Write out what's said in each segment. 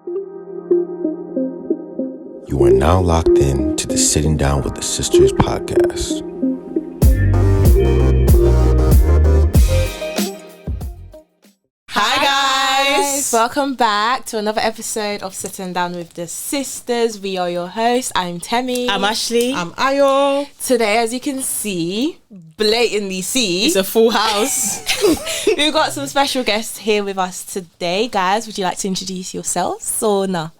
You are now locked in to the Sitting Down with the Sisters podcast. Hi guys! Welcome back to another episode of Sitting Down with the Sisters. We are your hosts. I'm Temi. I'm Ashley. I'm Ayo. Today, as you can blatantly see, It's a full house. we've got some special guests here with us today. Guys, would you like to introduce yourselves or no?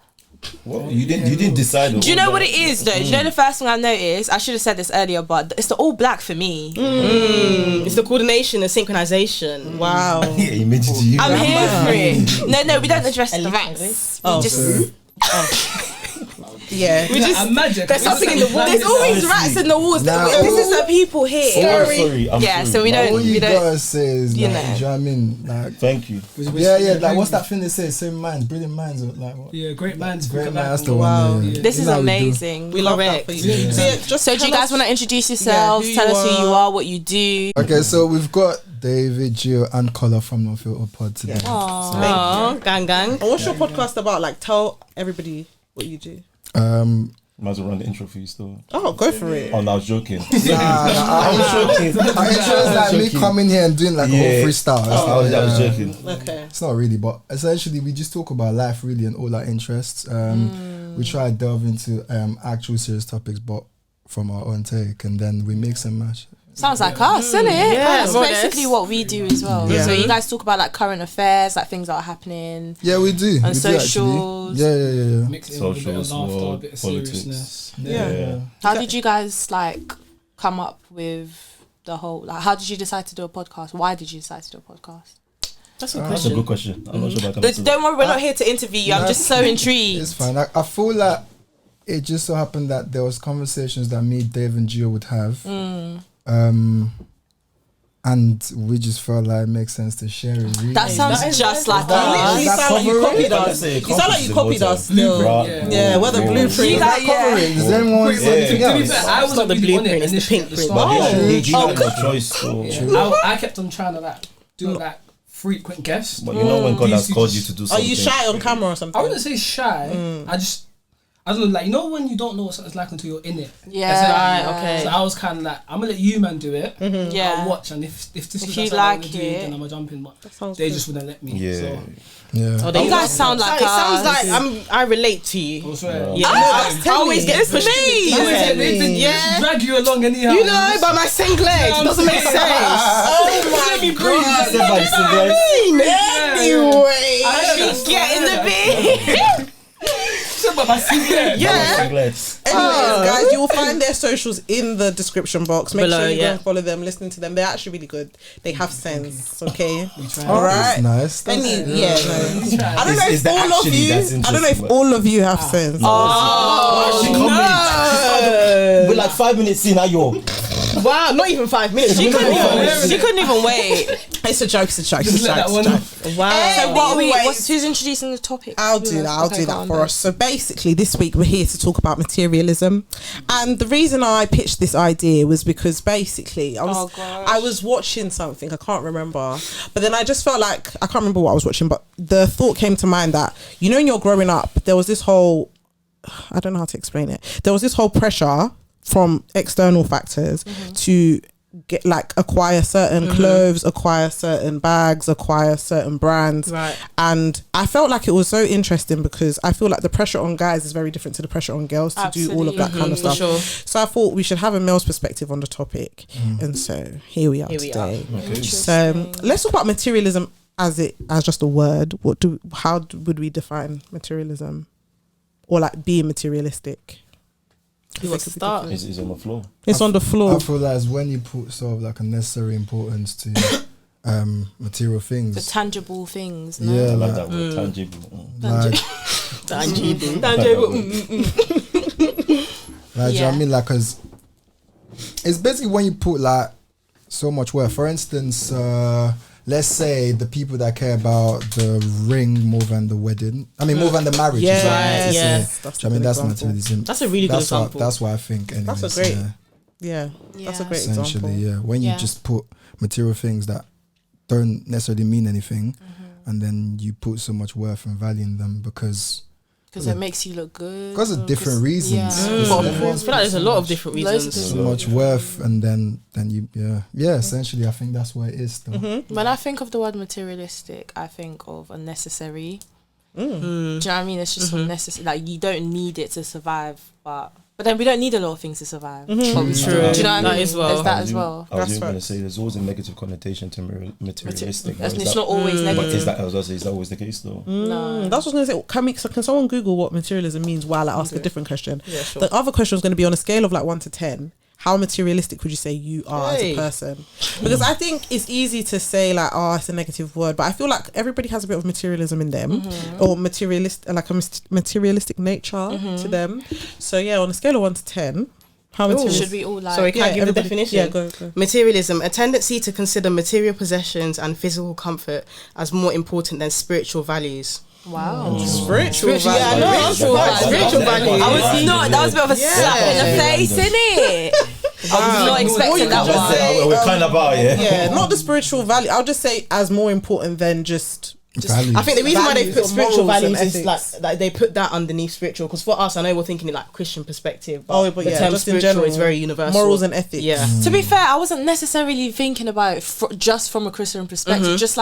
Well, you didn't decide. Do you know what it is though? Do you know the first thing I noticed? I should have said this earlier, but it's the all black for me. It's the coordination and synchronization. Wow. Yeah, he made it to you. I'm here for it. No, we don't address the rats. We just... Yeah. We just imagine there's something in the walls. There's always rats in the walls. This is the people here. Sorry. Yeah, so we don't. All you We don't. gotta say is, you like, know. do you know what I mean? Like, Thank you. yeah, like, what's that thing they say? Same minds, brilliant minds, or like what? Yeah, great minds. Great think man, that's alike. the Wow. one. Yeah. This is That's how we do. amazing. We love that for you. Yeah. So, So do you guys want to introduce yourselves? who Tell you us who are. you are, what you do. Okay, so we've got David, Gio, and Collar from UnfilteredPod today. Aww. Oh, gang. And what's your podcast about? Like, tell everybody what you do. Might as well run the intro for you still. Oh, go for it. Oh, no, I was joking. I'm joking. it's like me coming here and doing like a whole freestyle. It's I was like, joking. Okay. It's not really, but essentially we just talk about life really and all our interests. We try to delve into actual serious topics, but from our own take, and then we mix and match. Sounds like us, isn't it? Yeah, That's more or basically less. what we do as well. Yeah. So you guys talk about like current affairs, like things that are happening. Yeah, we do. And we do, socials. actually. Yeah. Mix it in with a bit of Socials, laughter, a world, bit of politics. seriousness. Yeah. How did you guys like come up with the whole, like how did you decide to do a podcast? Why did you decide to do a podcast? That's a That's a question. good question. I'm not sure if I can answer Don't worry, we're not here to interview you. I'm just so intrigued. It's fine. I feel like it just so happened that there was conversations that me, Dave, and Gio would have. And we just felt like it makes sense to share it. Really. That sounds just like You literally us. sound like you copied Let's us. say You sound like you copied us still. Blueprint, Yeah, we're the blueprint. You guys, yeah. Does anyone want to say anything To be else? fair, I was not the really on blueprint, it it's the initially pink at the print. start. You had no choice. So. I kept on trying to like do like frequent guests. But you know when God has These called you just- to do Are something. you shy on camera or something? I wouldn't say shy. I don't know, like, you know when you don't know what something's like until you're in it. Yeah, That's it. right, okay. So I was kind of like, I'm gonna let you man do it. Yeah. I'll watch, and if this is If what you I like want to do, it. then I'm gonna jump in. But sounds they good. just wouldn't let me. Yeah. So Yeah. You guys sound like It us. sounds like I relate to you. I swear. Yeah, that's I always get Temi. pushed. They drag you along anyhow. You know, by my single legs, it doesn't make sense. Oh my God. Anyway. Get in the bin. Yeah. Anyways, guys, you will find their socials in the description box. Make Below, sure you go yeah. and follow them, listen to them. They're actually really good. They have sense, okay? All All right. That's nice. That's I don't know Is if that all of actually you. that's I don't know if interesting, all of you have sense. We're like 5 minutes in, ayo. Wow, not even 5 minutes. She couldn't even wait. It's a joke. It's a joke. It's Just a let joke. that It's a one joke. Wow. So what are we? Anyways. Who's introducing the topic? I'll do that. I'll do that for us. So basically, this week we're here to talk about materialism, and the reason I pitched this idea was because basically I was watching something, I can't remember, but then I just felt like I can't remember what I was watching, but the thought came to mind that, you know, when you're growing up, there was this whole, I don't know how to explain it. There was this whole pressure from external factors to get like acquire certain clothes, acquire certain bags, acquire certain brands. Right. And I felt like it was so interesting because I feel like the pressure on guys is very different to the pressure on girls to do all of that kind of stuff. Sure. So I thought we should have a male's perspective on the topic. And so here we are today. So let's talk about materialism as just a word. How would we define materialism? Or like being materialistic? Who wants to start? It's on the floor. It's on the floor. I feel like it's when you put sort of like a necessary importance to material things. The tangible things. No? Yeah, I like like, that word, tangible. like, Tangible. like do you know what I mean? Like, cause it's basically when you put like so much work. For instance, let's say the people that care about the ring more than the wedding. I mean, more than the marriage. Yes, is what I meant to say. yes. That's Do you know what I mean? a That's good example. materialism. That's a really good That's example. That's what I think. Anyways, That's a great yeah. That's a great Essentially, example. yeah. When you just put material things that don't necessarily mean anything, and then you put so much worth and value in them because Because it makes you look good. Because of different reasons. Yeah. I feel like there's a lot of different reasons. So much worth, and then you essentially I think that's what it is though. When I think of the word materialistic, I think of unnecessary. Do you know what I mean? It's just unnecessary. Like, you don't need it to survive, but then we don't need a lot of things to survive. But we True. do you know what I mean? As well. There's that as well. I was even going to say there's always a negative connotation to materialistic. It's not always But negative. is that always the case though? No. That's what I was going to say. Can someone Google what materialism means while I ask a different question? Yeah, sure. The other question was going to be on a scale of like 1 to 10. How materialistic would you say you are as a person? Because I think it's easy to say like, oh, it's a negative word, but I feel like everybody has a bit of materialism in them, or materialistic nature to them. So yeah, on a scale of 1 to 10, how materialistic? Should we all like... Sorry, can I give the definition? Yeah, go. Materialism, a tendency to consider material possessions and physical comfort as more important than spiritual values. Wow. Spiritual Yeah, I know. Spiritual values. I was not... That was a bit of a slap in the face, innit? I was not expecting that one. We're kind of out, Yeah, not the spiritual value. I'll just say as more important than just Values. I think the reason why they Values put or spiritual morals and values is ethics. like they put that underneath spiritual, because for us, I know we're thinking in like Christian perspective, but, but the yeah, term just in spiritual general, is very universal. morals and ethics. Yeah. To be fair, I wasn't necessarily thinking about it just from a Christian perspective, just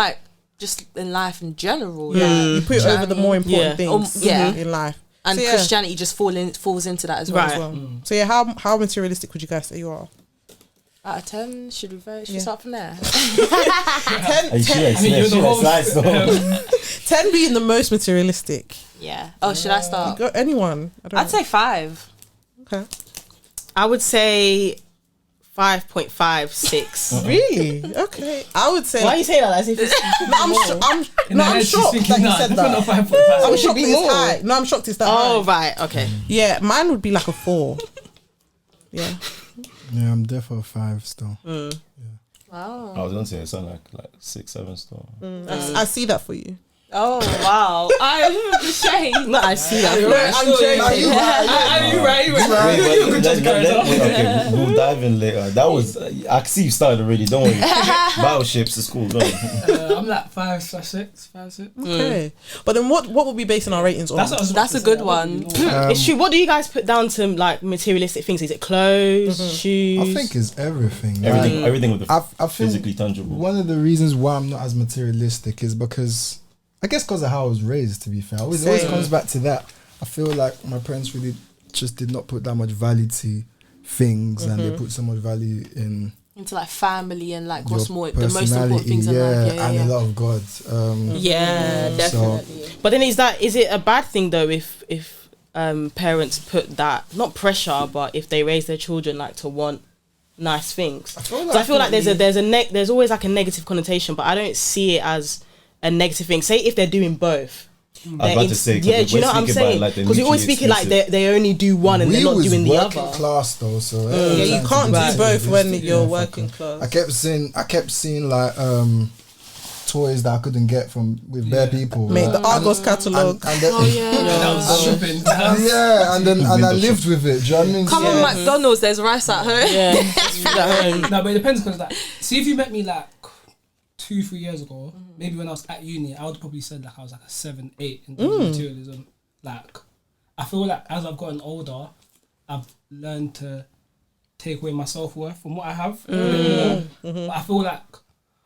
in life in general. You put it over the more important things Yeah. in life. And So, yeah. Christianity just falls into that as well. Right. So yeah, how materialistic would you guys say you are? Out of 10, should we start from there? 10 you're the host. 10 being the most materialistic. Yeah. Oh, should I start? Go anyone. I'd say 5. Okay. I would say 5.56. Really? Okay. I would say. Why you say that as if it's I'm shocked that you said that. I'm shocked it's high. No, I'm shocked it's that Oh, high. right, okay. Yeah, mine would be like a 4. Yeah. Yeah, I'm there for 5 still. Wow. I was going to say it sounded like 6, 7 still. I see that for you. Oh, wow. I'm ashamed. No, I see that. I'm joking. You're right. Okay, we'll dive in later. That was, I see you started already, don't worry. Battleships is cool, go on. I'm like 5/6, 5/6. Okay. But then what would we basing our ratings on? That's a good one. It's true. What do you guys put down to like materialistic things? Is it clothes, shoes? I think it's everything. Everything with the I feel physically tangible. One of the reasons why I'm not as materialistic is because of how I was raised, to be fair. It always comes back to that. I feel like my parents really just did not put that much value to things, and they put so much value into like family and like what's your more the most important things in personality, life. and a lot of God. Yeah, definitely. But then is it a bad thing though if parents put that, not pressure, but if they raise their children like to want nice things? I feel like there's always like a negative connotation, but I don't see it as a negative thing. Say if they're doing both. I was about to say, yeah, do you know what I'm saying? Because you always speak it like they only do one and they're not doing the other. Class though, so you can't do both when you're working class. I kept seeing like toys that I couldn't get with bare people. Mate, the Argos catalogue. And then, That was shopping. yeah, and I lived with it. Do you know what I mean? Come on, McDonald's, there's rice at home. Yeah. No, but it depends, because like, see if you met me like 2-3 years ago, maybe when I was at uni, I would probably said like I was like a 7, 8 in terms of materialism. Like, I feel like as I've gotten older, I've learned to take away my self-worth from what I have. But I feel like,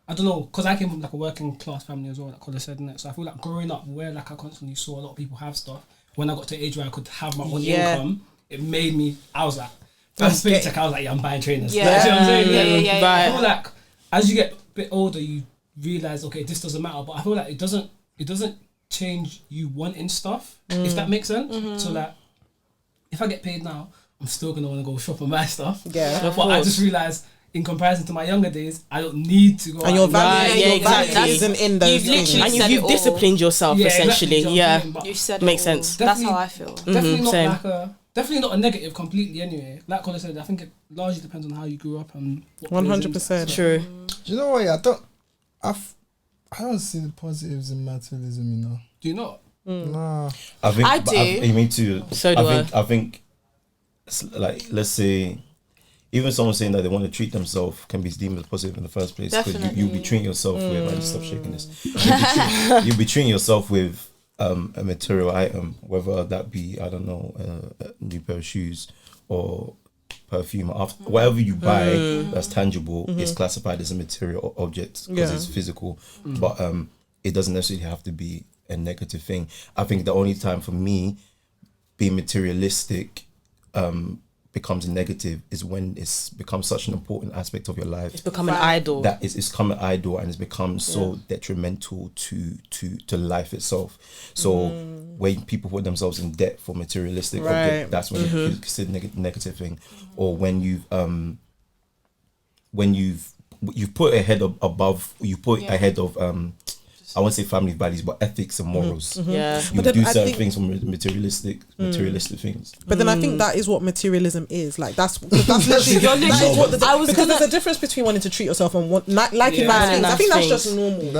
I don't know, because I came from like a working class family as well, like Colin said, innit? So I feel like growing up where like I constantly saw a lot of people have stuff, when I got to an age where I could have my own income, it made me, I was like, first paycheck, I was like, yeah, I'm buying trainers. Yeah. Like, do you know what I'm saying? Yeah. I feel like as you get a bit older, you realise, okay, this doesn't matter. But I feel like it doesn't change you wanting stuff, if that makes sense. So like, if I get paid now, I'm still gonna want to go shop and buy stuff. Yeah. But I just realised, in comparison to my younger days, I don't need to go. And your Right, value isn't in those You've things. literally And you've disciplined yourself essentially. Exactly, Yeah. You said Makes it all. sense. That's how I feel. Definitely same. definitely not a negative completely anyway. Like Colin said, I think it largely depends on how you grew up and what plays into it. 100%. True. Do you know what? I don't see the positives in materialism. You know. Do you not? Nah. I do. Me too. So do I. I think, like, let's say, even someone saying that they want to treat themselves can be deemed as positive in the first place, because you'll be treating yourself with. I just stop shaking this. You'll be treating yourself with a material item, whether that be, I don't know, a new pair of shoes or perfume, whatever you buy that's tangible, is classified as a material object because it's physical. But it doesn't necessarily have to be a negative thing. I think the only time for me being materialistic becomes negative is when it's become such an important aspect of your life. It's become an idol. That it's become an idol, and it's become so detrimental to life itself. So when people put themselves in debt for materialistic object, that's when it's considered negative thing. Or when you've put ahead of I won't say family values, but ethics and morals. You do certain things from materialistic things. But then I think that is what materialism is. Like that's literally because there's a difference between wanting to treat yourself and liking nice things. I think that's just normal.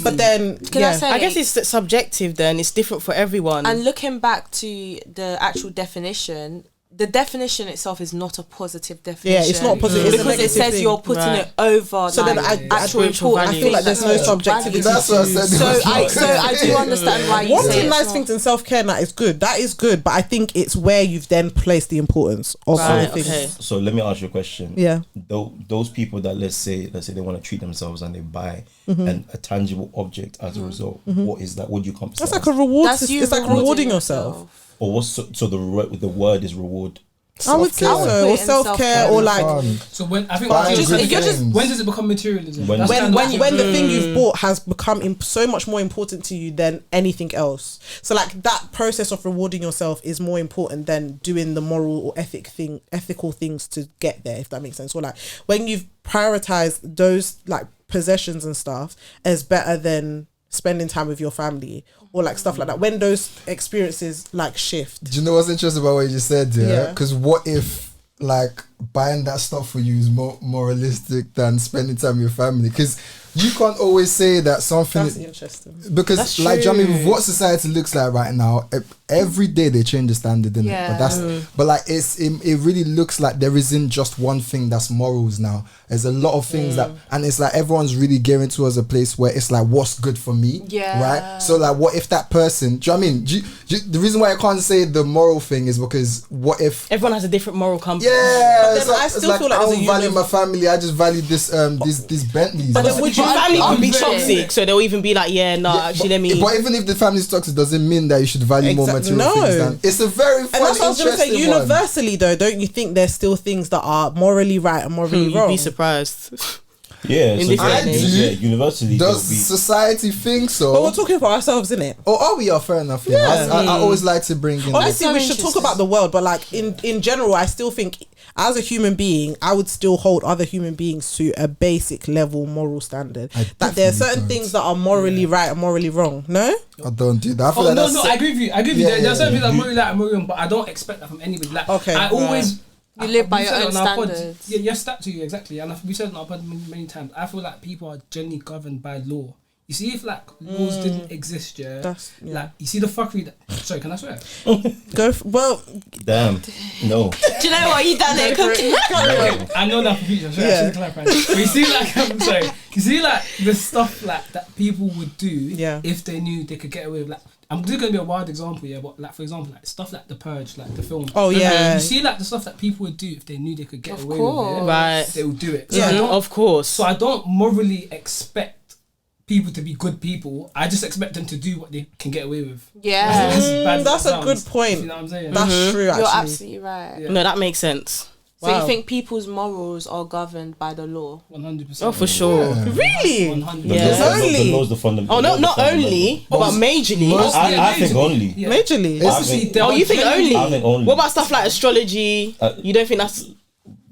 But then, I guess it's subjective. Then it's different for everyone. And looking back to the actual definition. The definition itself is not a positive definition. Yeah, it's not positive. Because it says thing. You're putting it over. So then actual importance. I feel like there's no subjectivity. That's what I said. So I do understand why you wanting nice things and self-care, that is good. That is good. But I think it's where you've then placed the importance of things. Okay. So let me ask you a question. Yeah. Those people that let's say they want to treat themselves and they buy a tangible object as a result. What is that? What do you compensate? That's like a reward. It's like rewarding yourself. Or what's so the word is reward. I would say so, or self-care, or like. So when I think when does it become materialism? When the thing you've bought has become so much more important to you than anything else. So like that process of rewarding yourself is more important than doing the moral or ethical things to get there. If that makes sense. Or like when you've prioritized those like possessions and stuff as better than spending time with your family or like stuff like that, when those experiences like shift. Do you know what's interesting about what you just said? Because what if like buying that stuff for you is more moralistic than spending time with your family? Because you can't always say that something. That's interesting. Because that's like, I mean, what society looks like right now, every day they change the standard, innit? Yeah. But like it really looks like there isn't just one thing that's morals now. There's a lot of things that, and it's like everyone's really gearing towards a place where it's like what's good for me, right? So like, what if that person? Do you know what I mean? The reason why I can't say the moral thing is because what if everyone has a different moral compass? Yeah, but then I still feel like I don't value my family. I just value this these Bentleys. But then would your family could be toxic, so they'll even be like, actually, let me. But even if the family's toxic, doesn't mean that you should value more material things. Than, it's a very fun, and that's what I was going to say. Universally, one. Though, don't you think there's still things that are morally right and morally wrong? You'd be surprised. Yeah, universally. Does society think so? But we're talking for ourselves, innit? Oh, we are, fair enough. Yeah. I always like to bring in. Obviously, we should talk about the world, but like in general, I still think as a human being, I would still hold other human beings to a basic level moral standard. That there are certain things that are morally right and morally wrong. No, I don't do that. I agree with you. There are certain things that are morally right and morally wrong, but I don't expect that from anybody. Like, okay, I always. You live by your own standards. Yes, that to you, exactly. And we said it on our pod many times. I feel like people are generally governed by law. You see, if like laws didn't exist, like you see the fuckery. Sorry, can I swear? Well. Damn. No. Do you know what you done it? I know that for future. I should clarify. But you see, like I'm sorry. You see, like the stuff like that people would do if they knew they could get away with like. I'm just gonna be a wild example, but like for example, like stuff like The Purge, like the film. Oh yeah. You see, like the stuff that people would do if they knew they could get away with it, right? They would do it. So of course. So I don't morally expect people to be good people. I just expect them to do what they can get away with. Yeah, that's a good point. You know what I'm saying? That's true. Actually, you're absolutely right. Yeah. No, that makes sense. So you think people's morals are governed by the law? 100%. Oh, for sure. Yeah. Really? 100%. The law's the fundamental. Oh, not only, but majorly. I think only. Yeah. Majorly. You think only? I think only. What about stuff like astrology? You don't think that's...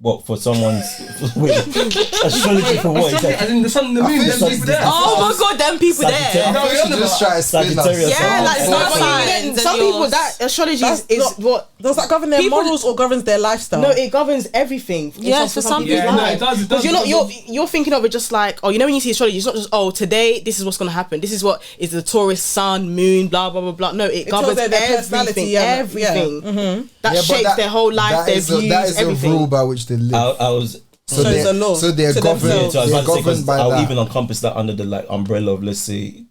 What, for someone's astrology for what? As in the sun and the moon, them people there. Oh my god, them people there. I think you just try to spin us. Yeah, like some people that astrology is what does that govern their morals or governs their lifestyle? No, it governs everything. Yes, for some people. No, it does. Because you're thinking of it just like, when you see astrology, it's not just today this is what's gonna happen. This is what is the Taurus sun, moon, blah blah blah blah. No, it governs everything. That shapes their whole life, their views, that is everything. A rule by which they live. I was. So it's a law. So they're governed. So I was they're governed by I'll that. even encompass that under the like umbrella of, let's say,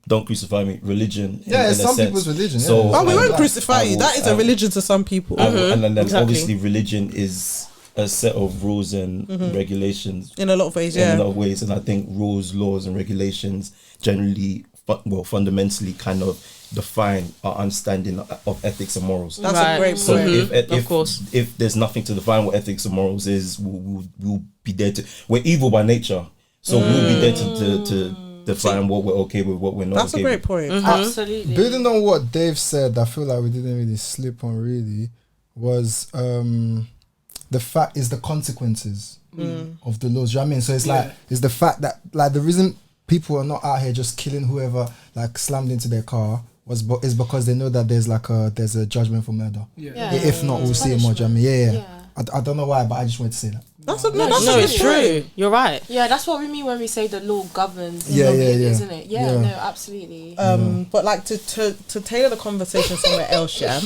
don't crucify me, religion. Yeah, it's some sense. people's religion. Yeah. So, we won't crucify you. That is a religion to some people. And then obviously religion is a set of rules and regulations. In a lot of ways, In a lot of ways. And I think rules, laws and regulations generally, fundamentally kind of define our understanding of ethics and morals. That's a great point. So of course, if there's nothing to define what ethics and morals is, we'll be there to... We're evil by nature. So we'll be there to define what we're okay with, what we're not. That's okay a great with. point. Absolutely. Building on what Dave said, I feel like we didn't really slip on really, was the fact is the consequences of the laws. You know what I mean? So it's like, it's the fact that like the reason people are not out here just killing whoever like slammed into their car is because they know that there's a judgment for murder. If not, we'll see it more. You know what I mean? I don't know why, but I just wanted to say that. It's true. You're right. Yeah, that's what we mean when we say the law governs. Yeah, isn't it? Yeah, no, absolutely. But like to tailor the conversation somewhere else, yeah.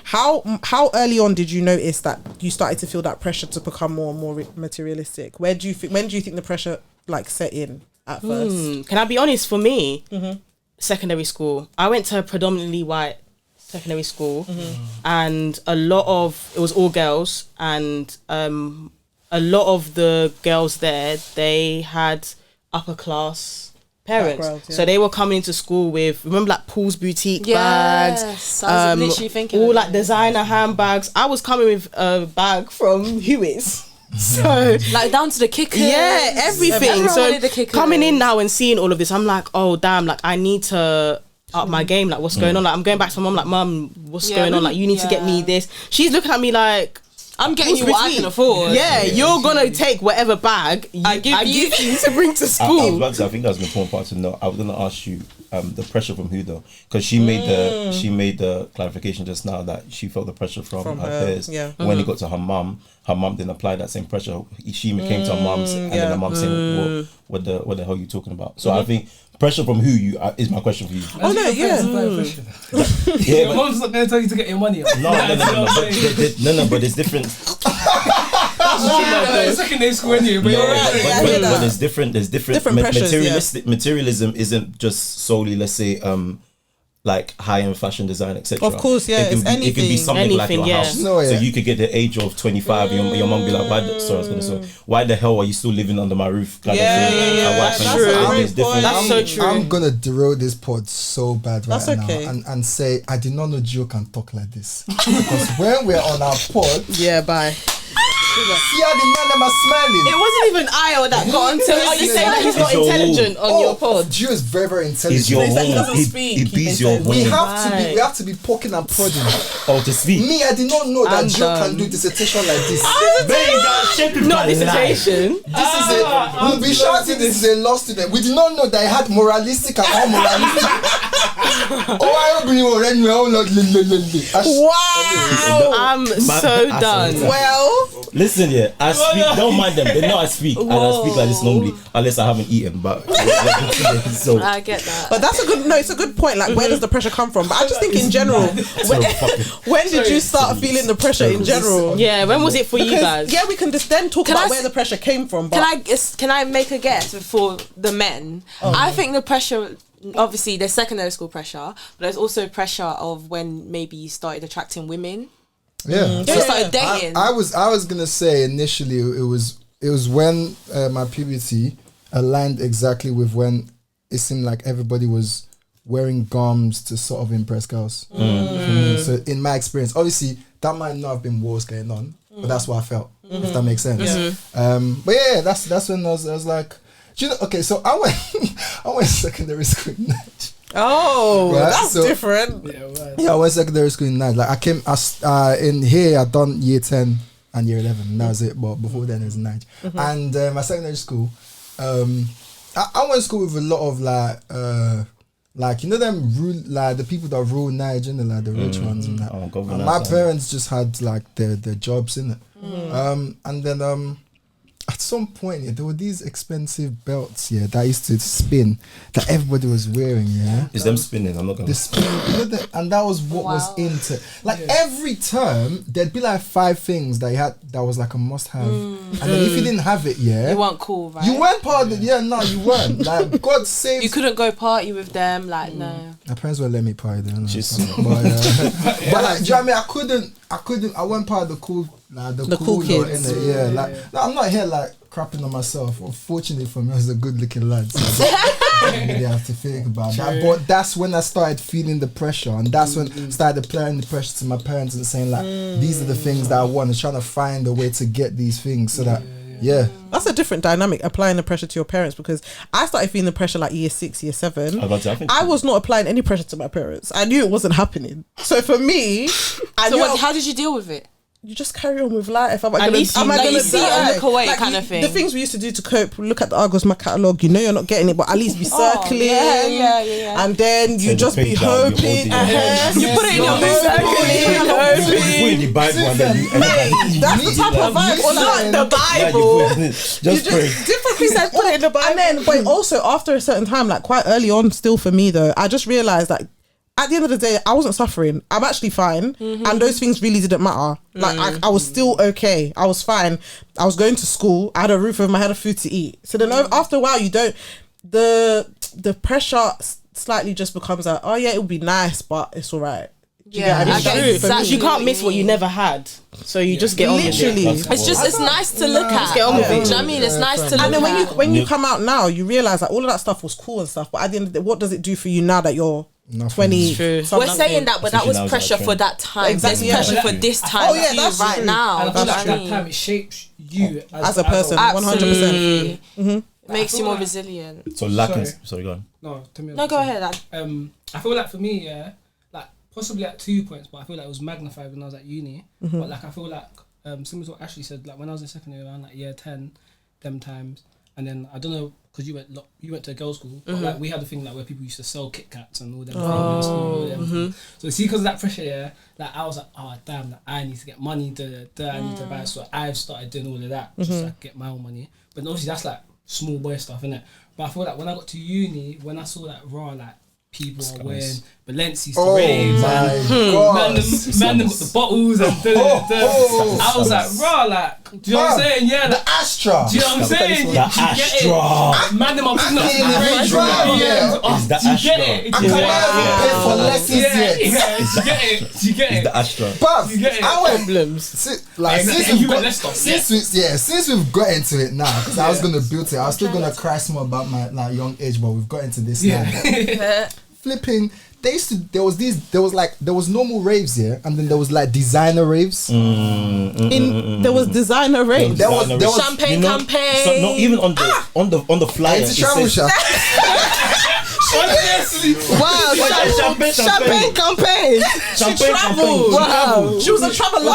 How early on did you notice that you started to feel that pressure to become more and more materialistic? When do you think the pressure like set in at first? Can I be honest? For me, secondary school. I went to a predominantly white secondary school, and it was all girls, and a lot of the girls there, they had upper class parents, so they were coming into school with, remember, like Paul's boutique bags. I was literally thinking all like designer handbags. I was coming with a bag from Hewitt's. So like down to the kickers, everything. So coming in now and seeing all of this, I'm like, oh damn, like I need to up my game. Like what's going on? Like I'm going back to my mum, like mum, what's going on? Like you need to get me this. She's looking at me like, I'm getting you what I can afford. Yeah, you're gonna take whatever bag I give you to bring to school. I think that's an important part to know. I was gonna ask you the pressure from who though, because she made the clarification just now that she felt the pressure from her peers. When it got to her mum didn't apply that same pressure. She came to her mum's, and then her mum saying, "What the hell are you talking about?" So I think pressure from who is my question for you. Oh no, your mom's not going to tell you to get your money up. No, but there's different. Secondary school anyway, but there's different pressures, materialism isn't just solely, let's say, like high-end fashion design, etc. Of course, yeah, it could be something like your house. No, So you could get the age of 25, your mum be like, why the hell are you still living under my roof? That's true. That's so true. I'm gonna derail this pod so bad right now okay. and say I did not know Gio can talk like this. Because when we're on our pod, bye. See how the man them are smiling. It wasn't even Io that got onto. Are you saying that he's not intelligent on your pod? Gio is very, very intelligent. He's your home. He beats your home. We have to be poking and prodding. Oh, to speak. Me, I did not know that Gio can do dissertation like this. Not dissertation. This is we'll be shouting this is a law student. We did not know that he had moralistic and unmoralistic. Wow. I'm so done. Well, listen, I speak. Don't mind them. They know I speak, and I speak like this normally, unless I haven't eaten. But so I get that. But that's it's a good point. Like, where does the pressure come from? But I just think in general, when did you start feeling the pressure in general? Yeah, when was it for you guys? Yeah, we can just then talk about where the pressure came from. But Can I make a guess for the men? I think the pressure. Obviously, there's secondary school pressure, but there's also pressure of when maybe you started attracting women. Started dating. I was gonna say initially it was when my puberty aligned exactly with when it seemed like everybody was wearing gums to sort of impress girls. So in my experience, obviously that might not have been wars going on, but that's what I felt. If that makes sense. But yeah, that's when I was like, do you know? Okay, so I went secondary school in Nigeria. Oh, right? That's different. Yeah, I went secondary school in Nigeria. Like I came in here. I done year 10 and year 11. And that was it. But before then, it was in Nigeria. And my secondary school, I went to school with a lot of like you know them like the people that rule Nigeria, like the rich ones and that. And my parents just had like their jobs in it. And then at some point, there were these expensive belts, that used to spin, that everybody was wearing, Is them spinning? I'm not gonna. The spin, and that was what was into. Like every term, there'd be like 5 things that you had that was like a must-have, and then if you didn't have it, you weren't cool, right? You weren't part of it. Yeah, no, you weren't. Like God save. You couldn't go party with them. Like no. My parents won't let me party. But like, do you know what I mean? I couldn't. I wasn't part of the cool. The cool kids. I'm not here like crapping on myself. Unfortunately for me, I was a good-looking lad. So I really have to think about that. But that's when I started feeling the pressure, and that's when I started applying the pressure to my parents and saying like, these are the things that I want, and trying to find a way to get these things so that. Yeah, that's a different dynamic, applying the pressure to your parents, because I started feeling the pressure like year 6, year 7. I was not applying any pressure to my parents. I knew it wasn't happening. So for me, how did you deal with it? You just carry on with life. Am I gonna see it and look away, like kind of thing. The things we used to do to cope, look at the Argos my catalogue, you know you're not getting it, but at least be circling. Yeah. And then you just be hoping. You put it in your that's the type of vibe. Or like the Bible. Just pray. Different things that put it in the Bible. And then, but also after a certain time, like quite early on still for me though, I just realised that at the end of the day, I wasn't suffering. I'm actually fine. And those things really didn't matter. Like, I was still okay. I was fine. I was going to school. I had a roof over my head, of food to eat. So then after a while, you don't... The pressure slightly just becomes like, oh yeah, it would be nice, but it's all right. Exactly. You can't miss what you never had. So you just get on with it. It's nice to look at. Just get on with it. Do you know what I mean? It's nice to look at. And then when you come out now, you realise that all of that stuff was cool and stuff, but at the end of the day, what does it do for you now that you're 20? We're saying that, but that was pressure for that time. Exactly. There's pressure for this time that's right true. now. And I feel like that time it shapes you as a person, 100%. It makes you more resilient. So lacking. Sorry, go on. No, go ahead. I feel like for me, like possibly at 2 points, but I feel like it was magnified when I was at uni. But like I feel like similar to what Ashley said, like when I was in secondary around like year 10, them times, and then I don't know, because you went to a girls' school, but like we had a thing like where people used to sell Kit Kats and all them. So see, because of that pressure, like I was like, oh damn, like, I need to get money to I need to buy. So I've started doing all of that just to like, get my own money. But obviously that's like small boy stuff, innit? But I feel like when I got to uni, when I saw that like people are wearing Balenci's to raves and man them with the bottles and I was like, raw, like, do you know what I'm saying? Yeah, the Astra. Do you know what I'm saying? The Astra. Man them up in the Is the Astra. I can't pay for lessons yet. Do you get it? It's the Astra. But I went problems. Since we've got into it now, because I was gonna build it, I was still gonna cry some about my like young age, but we've got into this now. Flipping, there was normal raves, and then there was like designer raves. There was designer raves. There was champagne campaign. So not even on the flyer. It's a travel shop. Wow, champagne campaign. She traveled. Wow, she was a traveler.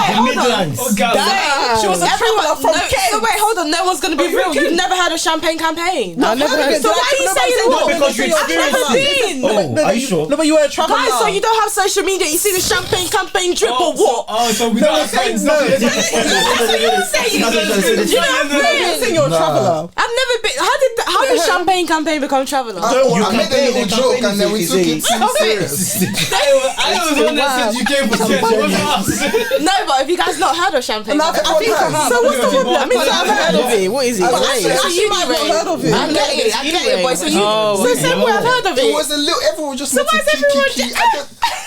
She was a traveler from Kent. So wait, hold on. No one's gonna be real. You've never had a champagne campaign. I never heard. So why are you saying that? Because you're experienced. Are you sure? No, but you were a traveler. Guys, so you don't have social media. You see the champagne campaign drip or what? So we don't have friends. You're a traveler. I've never been. How did champagne campaign become traveler? I made a little joke and then we took it too serious. I was the one that said you came for sketch. No, but have you guys not heard of champagne? I think I have. So what's the problem? I mean, I've heard of it. What is it? You might not heard of it. I get it, boy. So same way I've heard of it. It was a little. Everyone just. So why is everyone?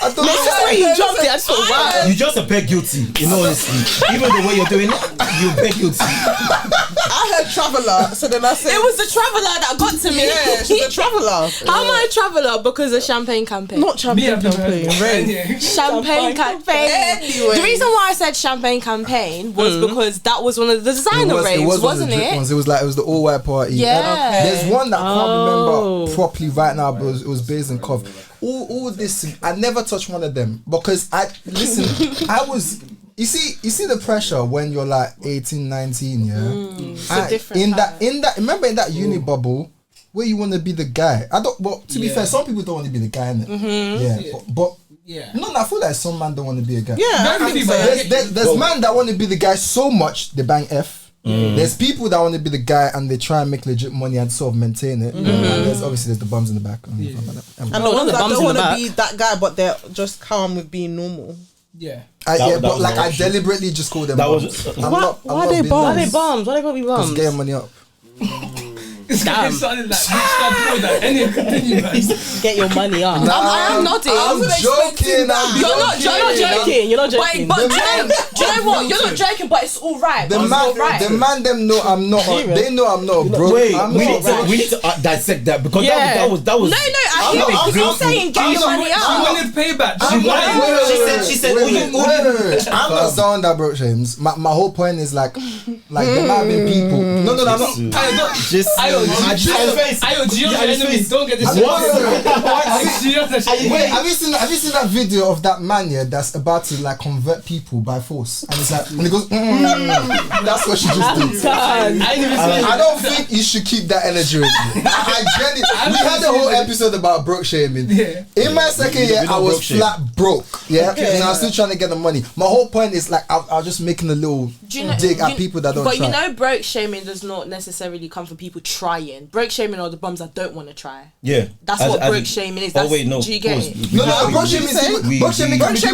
I don't know. It's just when you jumped it. I just thought, wow. You just appear guilty. You know, honestly. Even the way you're doing it, you appear guilty. I heard traveller, so then I said it was the traveller that got to me. Yeah, she's a traveller. How am I a traveller? Because of champagne campaign. Not champagne campaign. Champagne campaign. Anyway. The reason why I said champagne campaign was because that was one of the designer raves, wasn't it? It was the all white party. Yeah. There's one that I can't remember properly right now, but it was based in Cov. All this, I never touched one of them because I was. You see the pressure when you're like 18, 19, It's a different remember in that uni bubble where you want to be the guy. To be fair, some people don't want to be the guy, innit? But no, I feel like some man don't want to be a guy. Yeah, there's man that want to be the guy so much they bang F. There's people that want to be the guy and they try and make legit money and sort of maintain it. And there's the bums in the back. And the ones that don't want to be that guy, but they're just calm with being normal. Yeah. I deliberately just call them bums. Why are they bums? Why are they bums? Why they gotta be bums? Just getting money up. Damn. Get your money up. I am nodding. I'm joking. You're not joking. You're not joking. But do you know what? You're not joking, but it's all right. The man them know I'm not. They know I'm not broke. Wait, we need to dissect that because that was. No, I hear it. You're saying get your money out. She wanted payback. She said. I'm not someone that broke shames. My whole point is like there might have been people. No, I'm not. Do you know enemies? Don't get this. Wait, have you seen that video of that man that's about to like convert people by force? And it's like, and he goes, that's what she just did. I don't think you should keep that energy with you. We had a whole episode about broke shaming. Yeah. In my second year, I was flat broke. Yeah, and I was still trying to get the money. My whole point is like I was just making a little dig at people that don't try. But you know, broke shaming does not necessarily come from people trying. Broke shaming are the bums that don't want to try. Yeah, that's what broke shaming is. Do you get it? No, broke shaming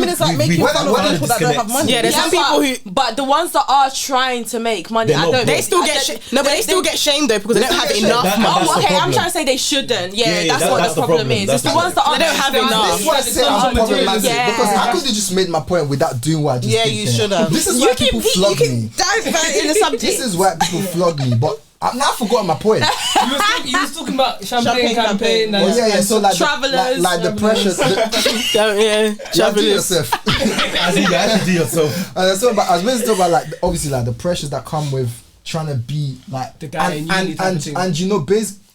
is like making fun of people that don't have money. Yeah, there's some people who, but the ones that are trying to make money, they still get shamed though because they don't have enough money. Oh, okay, I'm trying to say they shouldn't. Yeah, that's what the problem is. It's the ones that don't have enough. This is why I say I'm problematic because I could have just made my point without doing what I just did. Yeah, you should have. This is why people flog me. Dive right in the subject. This is why people flog me, but I've now forgotten my point. You was talking about champagne campaign. So like travelers, like the pressure. Do yourself. Actually do yourself. I was basically talking about like obviously like the pressures that come with trying to be like the guy and you know,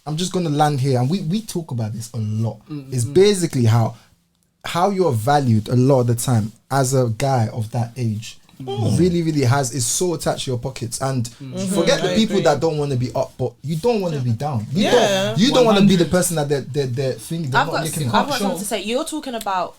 I'm just gonna land here, and we talk about this a lot. It's basically how you're valued a lot of the time as a guy of that age. Really is so attached to your pockets, and forget the people that don't want to be up, but you don't want to be down. You don't want to be the person that they're thinking they're not looking at. I've got something to say. We're talking about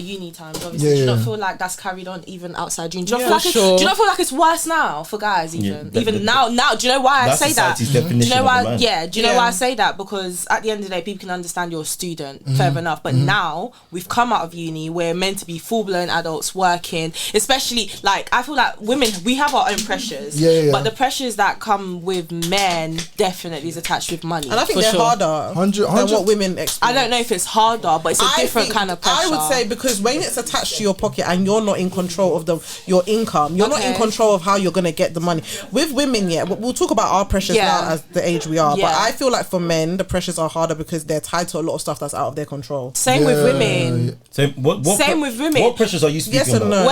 uni times, obviously. Do you not feel like that's carried on even outside uni? Do you not feel like it's worse now for guys even now? Do you know why I say that? Do you know why? Yeah. Do you know why I say that? Because at the end of the day, people can understand you're a student, fair enough. But now we've come out of uni, we're meant to be full blown adults working. Especially like I feel like women, we have our own pressures. But the pressures that come with men definitely is attached with money. And I think they're harder than what women experience. I don't know if it's harder, but it's a different kind of pressure. I would say because when it's attached to your pocket and you're not in control of your income, you're not in control of how you're going to get the money. With women, we'll talk about our pressures now as the age we are, but I feel like for men the pressures are harder because they're tied to a lot of stuff that's out of their control. Same with women. Same with women. What pressures are you speaking about? No.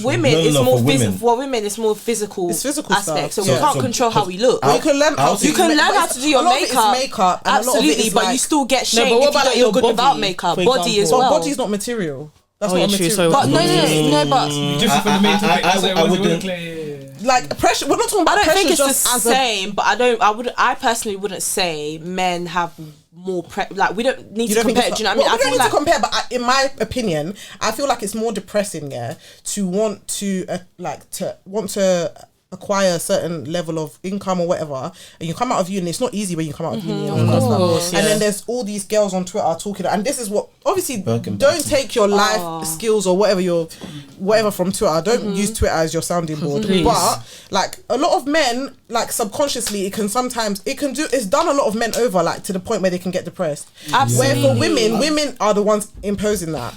Women is more physical. For women it's more physical. It's physical aspect, stuff. So we can't control how we look. You can learn how to do your makeup. Absolutely, but you still get shamed. But what about you're good without makeup? Body as well. Body's not material. That's not true. material. But no, but I wouldn't. Like pressure. We're not talking about. I don't think it's just the same. But I personally wouldn't say men have more like we don't need to compare. Do you know what I mean? We don't need to compare, but in my opinion, I feel like it's more depressing, to want to acquire a certain level of income or whatever, and you come out of uni. It's not easy when you come out of uni, of course. And then there's all these girls on Twitter talking, and this is what obviously don't take your life skills or whatever from Twitter. Don't use Twitter as your sounding board. But like a lot of men, like subconsciously, it's done a lot of men over, like to the point where they can get depressed. Absolutely. Where for women are the ones imposing that.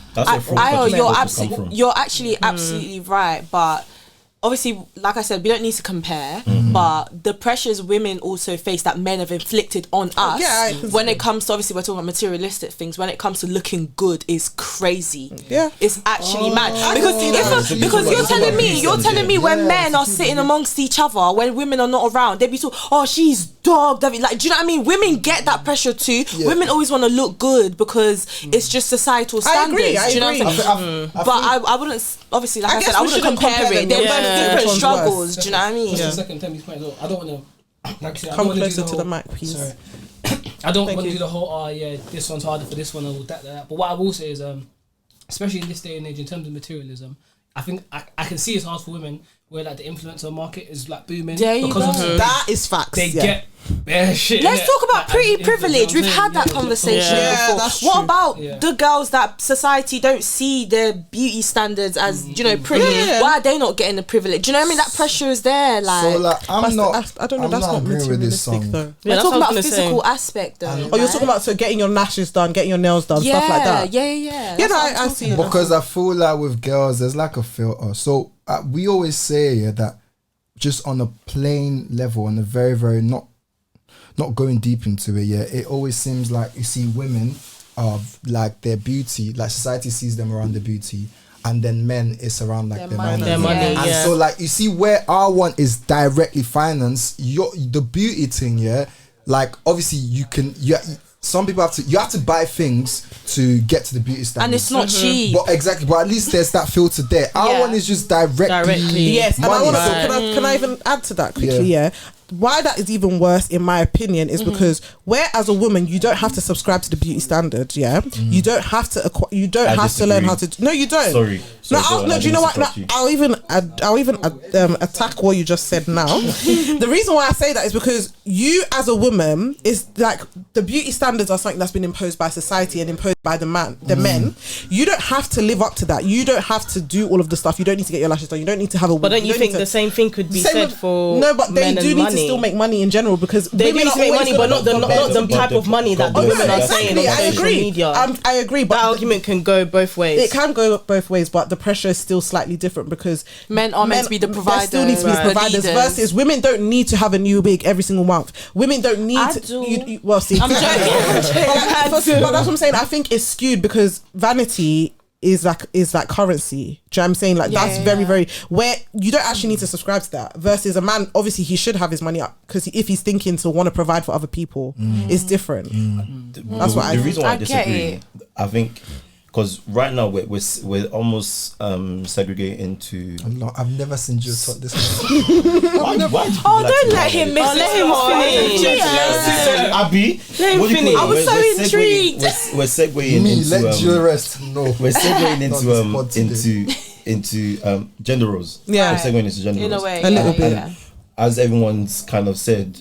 You're actually absolutely right, but obviously, like I said, we don't need to compare, but the pressures women also face that men have inflicted on us when it comes to, obviously we're talking about materialistic things, when it comes to looking good is crazy. It's actually mad. Because you're telling me when men are sitting amongst each other, when women are not around, they'd be so, she's dog. Like, do you know what I mean? Women get that pressure too. Women always want to look good because it's just societal standards. I agree. Do you know what I'm saying? But I wouldn't, obviously, like I said, I wouldn't compare it. They're both different struggles. Do you know what I mean? Just a second, tell me point. I don't want to, like I said, come closer to the mic, please. Sorry. I don't want to do the whole, this one's harder for this one or that. But what I will say is, especially in this day and age, in terms of materialism, I think I can see it's hard for women where like the influencer market is like booming. There you go. That is facts. They get bare shit. Let's talk about pretty privilege. We've had that conversation before. That's what true. about the girls that society don't see their beauty standards as, pretty? Why are they not getting the privilege? Do you know what I mean? That pressure is there. Like, So like, I don't know. That's not agreeing with this materialistic song. though. we're talking about a physical aspect though. Oh, you're talking about getting your lashes done, getting your nails done, stuff like that. Yeah. Yeah, no, I see it. Because I feel like with girls, there's like a filter. So we always say that just on a plain level, on a very, very not going deep into it, it always seems like you see women of like their beauty, like society sees them around their beauty, and then men it's around like their money. And so like you see where our one is directly financed, the beauty thing, like obviously some people have to buy things to get to the beauty standard, and it's not cheap. But exactly, but at least there's that filter there. Our one is just directly. Yes, and money. can I even add to that quickly? Yeah. Why that is even worse, in my opinion, is because where as a woman you don't have to subscribe to the beauty standard. You don't have to. You don't have to learn how to. No, you don't. Sorry. No. Do you know what? No, I'll even attack what you just said now. The reason why I say that is because you as a woman is like the beauty standards are something that's been imposed by society and imposed by the men. You don't have to live up to that. You don't have to do all of the stuff. You don't need to get your lashes done. You don't need to have a. But don't you think the same thing could be said for? No, but they do need to still make money in general because they do need to make money, but not the type of money that the women are saying on social media. I agree, but that argument can go both ways. It can go both ways, but the pressure is still slightly different because men are meant to be the providers. They still need to be providers. Versus women don't need to have a new wig every single month. Women don't need to. Well, see, I'm joking. But that's what I'm saying. I think it's skewed because vanity is like currency. Do you know what I'm saying? Like that's very, very where you don't actually need to subscribe to that. Versus a man, obviously he should have his money up because if he's thinking to want to provide for other people, it's different. That's what I think. The reason why I disagree, I think, because right now we're almost segregating into. I've never seen you talk this. Why don't let him miss. Let him finish. Abby, let him finish. I was so intrigued. We're segueing into. Let you rest. No, we're seguing into gender roles. Yeah, we're seguing into gender roles in a way, a little bit. As everyone's kind of said,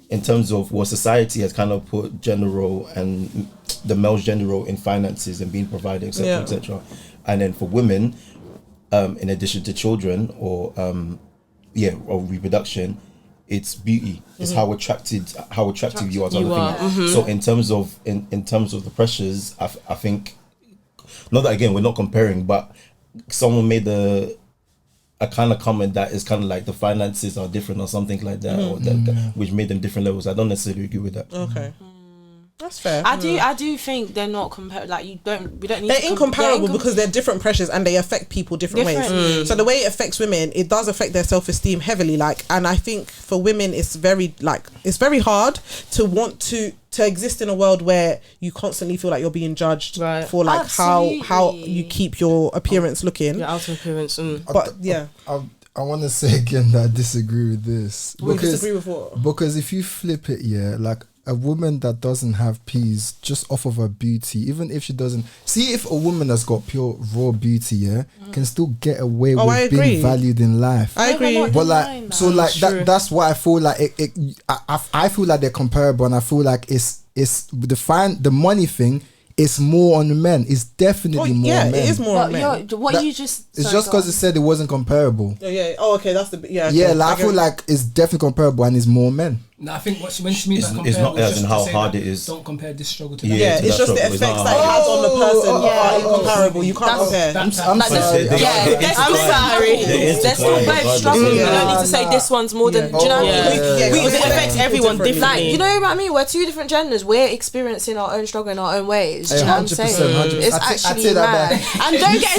in terms of what society has kind of put gender role and the male's gender role in finances and being provided, etc., etc. And then for women, in addition to children or reproduction, it's beauty. It's how attractive you are to other things. So in terms of the pressures, I think, not that again we're not comparing, but someone made a kind of comment that is kind of like the finances are different or something like that, or that which made them different levels. I don't necessarily agree with that. Okay. That's fair. I do think they're not comparable. Like we don't need. They're incomparable because they're different pressures and they affect people different ways. So the way it affects women, it does affect their self-esteem heavily. Like, and I think for women, it's very hard to want to exist in a world where you constantly feel like you're being judged for like how you keep your appearance looking. Your outer appearance. But yeah. I want to say again that I disagree with this. Disagree with what? Because if you flip it, like a woman that doesn't have peas just off of her beauty, even if she doesn't see, if a woman that's got pure raw beauty, can still get away with being valued in life. I agree, but like so, like that's why I feel like I feel like they're comparable, and I feel like it's the money thing. It's more on the men. It's definitely more on men. It is more on men. It's just because it said it wasn't comparable. Yeah. Oh, okay. That's I feel like it's definitely comparable, and it's more men. No, I think when she means it's not as in how hard it is. Don't compare this struggle to that. Yeah, it's just the effects that it has on the person are incomparable. You can't compare. I'm sorry. I'm sorry. They're still both struggling. You don't need to say this one's more than. Do you know what I mean? It affects everyone differently. Like, you know what I mean? We're two different genders. We're experiencing our own struggle in our own ways. Do you know what I'm saying? It's actually mad. And don't get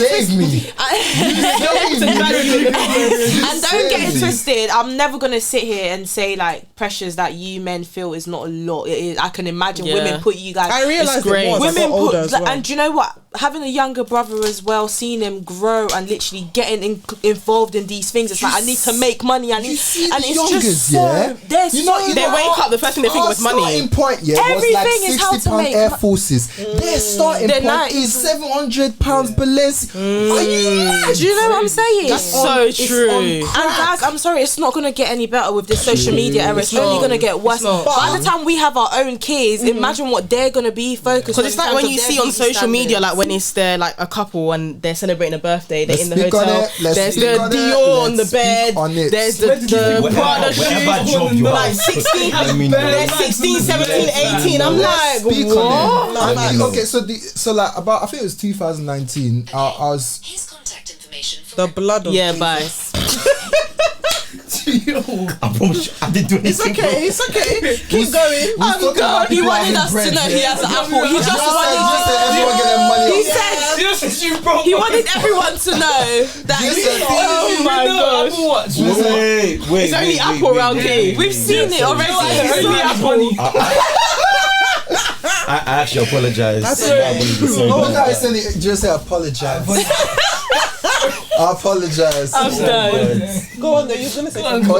it twisted. I'm never gonna sit here and say like pressures that you men feel is not a lot. I can imagine women put you guys. I realised it was. Women put, and do you know what? having a younger brother as well, seeing him grow and literally getting involved in these things. It's like, I need to make money. And it's just so. They wake up, the first thing they think was money. Starting point, everything was like £60 Air Forces. Their starting point is £700 Balenciaga. Are you mad? Do you know what I'm saying? That's so true. And guys, I'm sorry, it's not gonna get any better with this social media era. It's only gonna get worse. By the time we have our own kids, imagine what they're gonna be focused on. Because it's like when you see on social media, like when it's they're like a couple and they're celebrating a birthday, they're in the hotel. There's the Dior on the bed. There's the Prada shoes. Like 16, 17, 18. I'm like, what? Okay, so like about, I think it was 2019. I was. His contact information. The blood of Jesus. Bye. I promise you, I didn't do anything. It's okay. Keep going. Oh God, he wanted us to know he has an apple. He just wanted everyone get their money. He said he wanted everyone to know that. Oh my gosh! Wait. It's only Apple around here. We've seen it already. It's only Apple. I actually apologize. Just say apologize. I apologize. I'm done. Go on, though. You're gonna say. Oh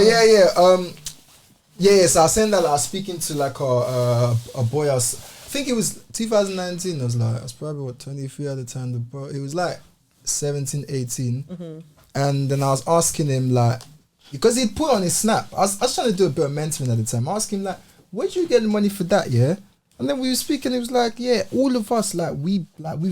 yeah. So I was saying that I was speaking to like a boy. I think it was 2019. I was probably 23 at the time. The boy, it was like 17, 18, and then I was asking him like, because he'd put on his snap. I was trying to do a bit of mentoring at the time. I asked him like, where'd you get the money for that? Yeah. And then we were speaking. It was like, yeah, all of us we've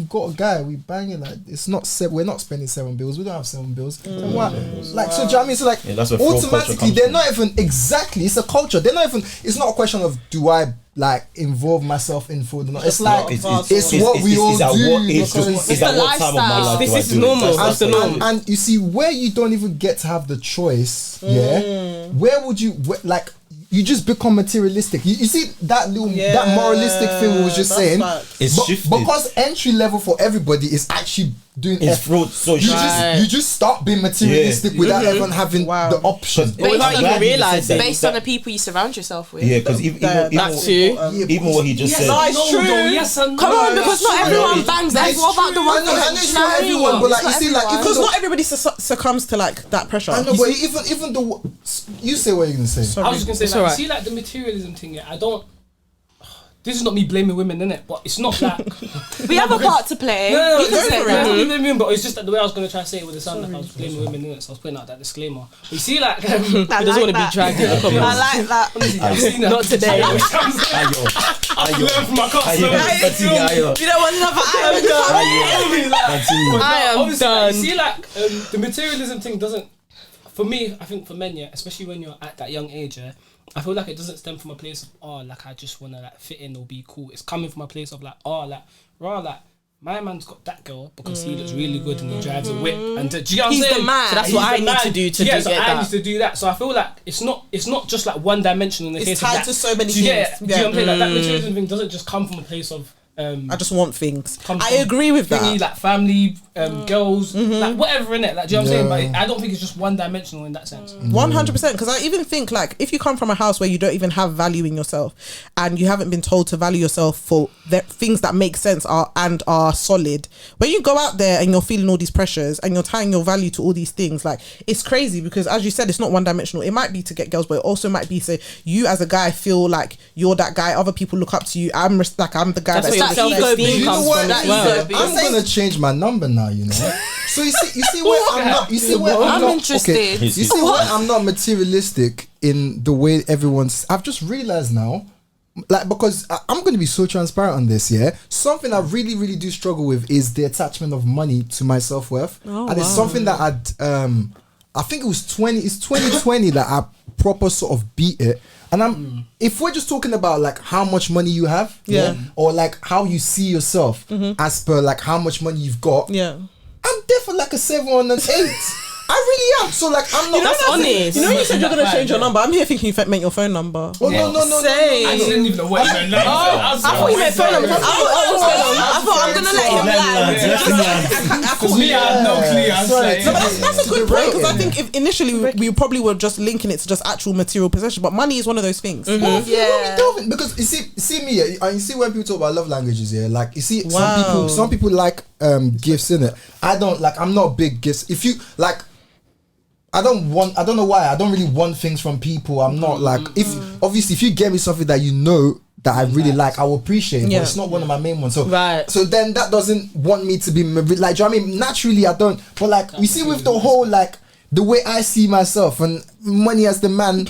got a guy. We banging like it's not we're not spending 7 bills. We don't have 7 bills. And what? Like so, do you know what I mean? So like automatically they're not even exactly. It's a culture. They're not even. It's not a question of do I like involve myself in food or not. It's like it's what we all do. It's that what time of my life this is normal. That's the norm. And you see where you don't even get to have the choice. Yeah. Where would you like? You just become materialistic. You see that that moralistic thing we was just saying. It's shifted because entry level for everybody is actually doing fraud. So you just start being materialistic without even having the option. Without even realizing. Based on the people you surround yourself with. Yeah, because even what he just said. No, it's true. Yes, come on, because not everyone bangs that. What about the ones I know it's not everyone, but like you see, like because not everybody succumbs to like that pressure. I know, but even the you say what you're gonna say. I was just gonna say, like, see, like the materialism thing. Yeah, I don't. This is not me blaming women, innit? But it's not like we have a part to play. No, but it's just that the way I was gonna try to say it with the sound like I was blaming women, innit? So I was putting out that disclaimer. But you see, like, he doesn't want to be dragged in the comments. I like that. Not today. I learned from my customer. You don't want another I am done. See, like, the materialism thing doesn't. For me, I think for men, yeah, especially when you're at that young age, yeah, I feel like it doesn't stem from a place of like I just wanna like fit in or be cool. It's coming from a place of like my man's got that girl because he looks really good and he drives a whip and do you get what I'm saying? The man. So that's what I need to do to get that. I need to do that. So I feel like it's not just like one dimensional in the case tied of that. to so many things. Do you know what I'm saying? Like that materialism thing doesn't just come from a place of I just want things. I agree with that. Like family, girls, like whatever in it. Like, do you know what I'm saying? But I don't think it's just one dimensional in that sense. 100%. Because I even think like if you come from a house where you don't even have value in yourself, and you haven't been told to value yourself for the things that make sense are solid. When you go out there and you're feeling all these pressures and you're tying your value to all these things, like it's crazy because as you said, it's not one dimensional. It might be to get girls, but it also might be so you as a guy feel like you're that guy. Other people look up to you. I'm the guy that's self-esteem comes from as well. I'm gonna change my number now, you know. So you see where I'm not. You see where I'm not interested. Okay. You see where I'm not materialistic in the way everyone's. I've just realized now, like because I'm gonna be so transparent on this. Yeah, something I really, really do struggle with is the attachment of money to my self-worth, and it's something that I think it was 2020 that I proper sort of beat it. And if we're just talking about like how much money you have, or like how you see yourself as per like how much money you've got, I'm definitely like a 7 or an 8. I really am. So like, I'm not. That's honest. You know, you said you're gonna change your number. I'm here thinking you meant your phone number. Oh no. I didn't even know what you meant. I thought you meant phone number. I thought I'm gonna let him land. Because me, I had no clue. I was like, No, but that's a good point, because I think if initially we probably were just linking it to just actual material possession, but money is one of those things. Yeah. Because you see me, and you see when people talk about love languages, like you see some people like gifts in it. I don't like. I'm not big gifts. If you like. I don't know why. I don't really want things from people. I'm not like, if you get me something that you know that I really like, I will appreciate it, but it's not one of my main ones. So then that doesn't want me to be like, do you know what I mean? Naturally I don't, but like, we see with the whole, like, the way I see myself and money as the man,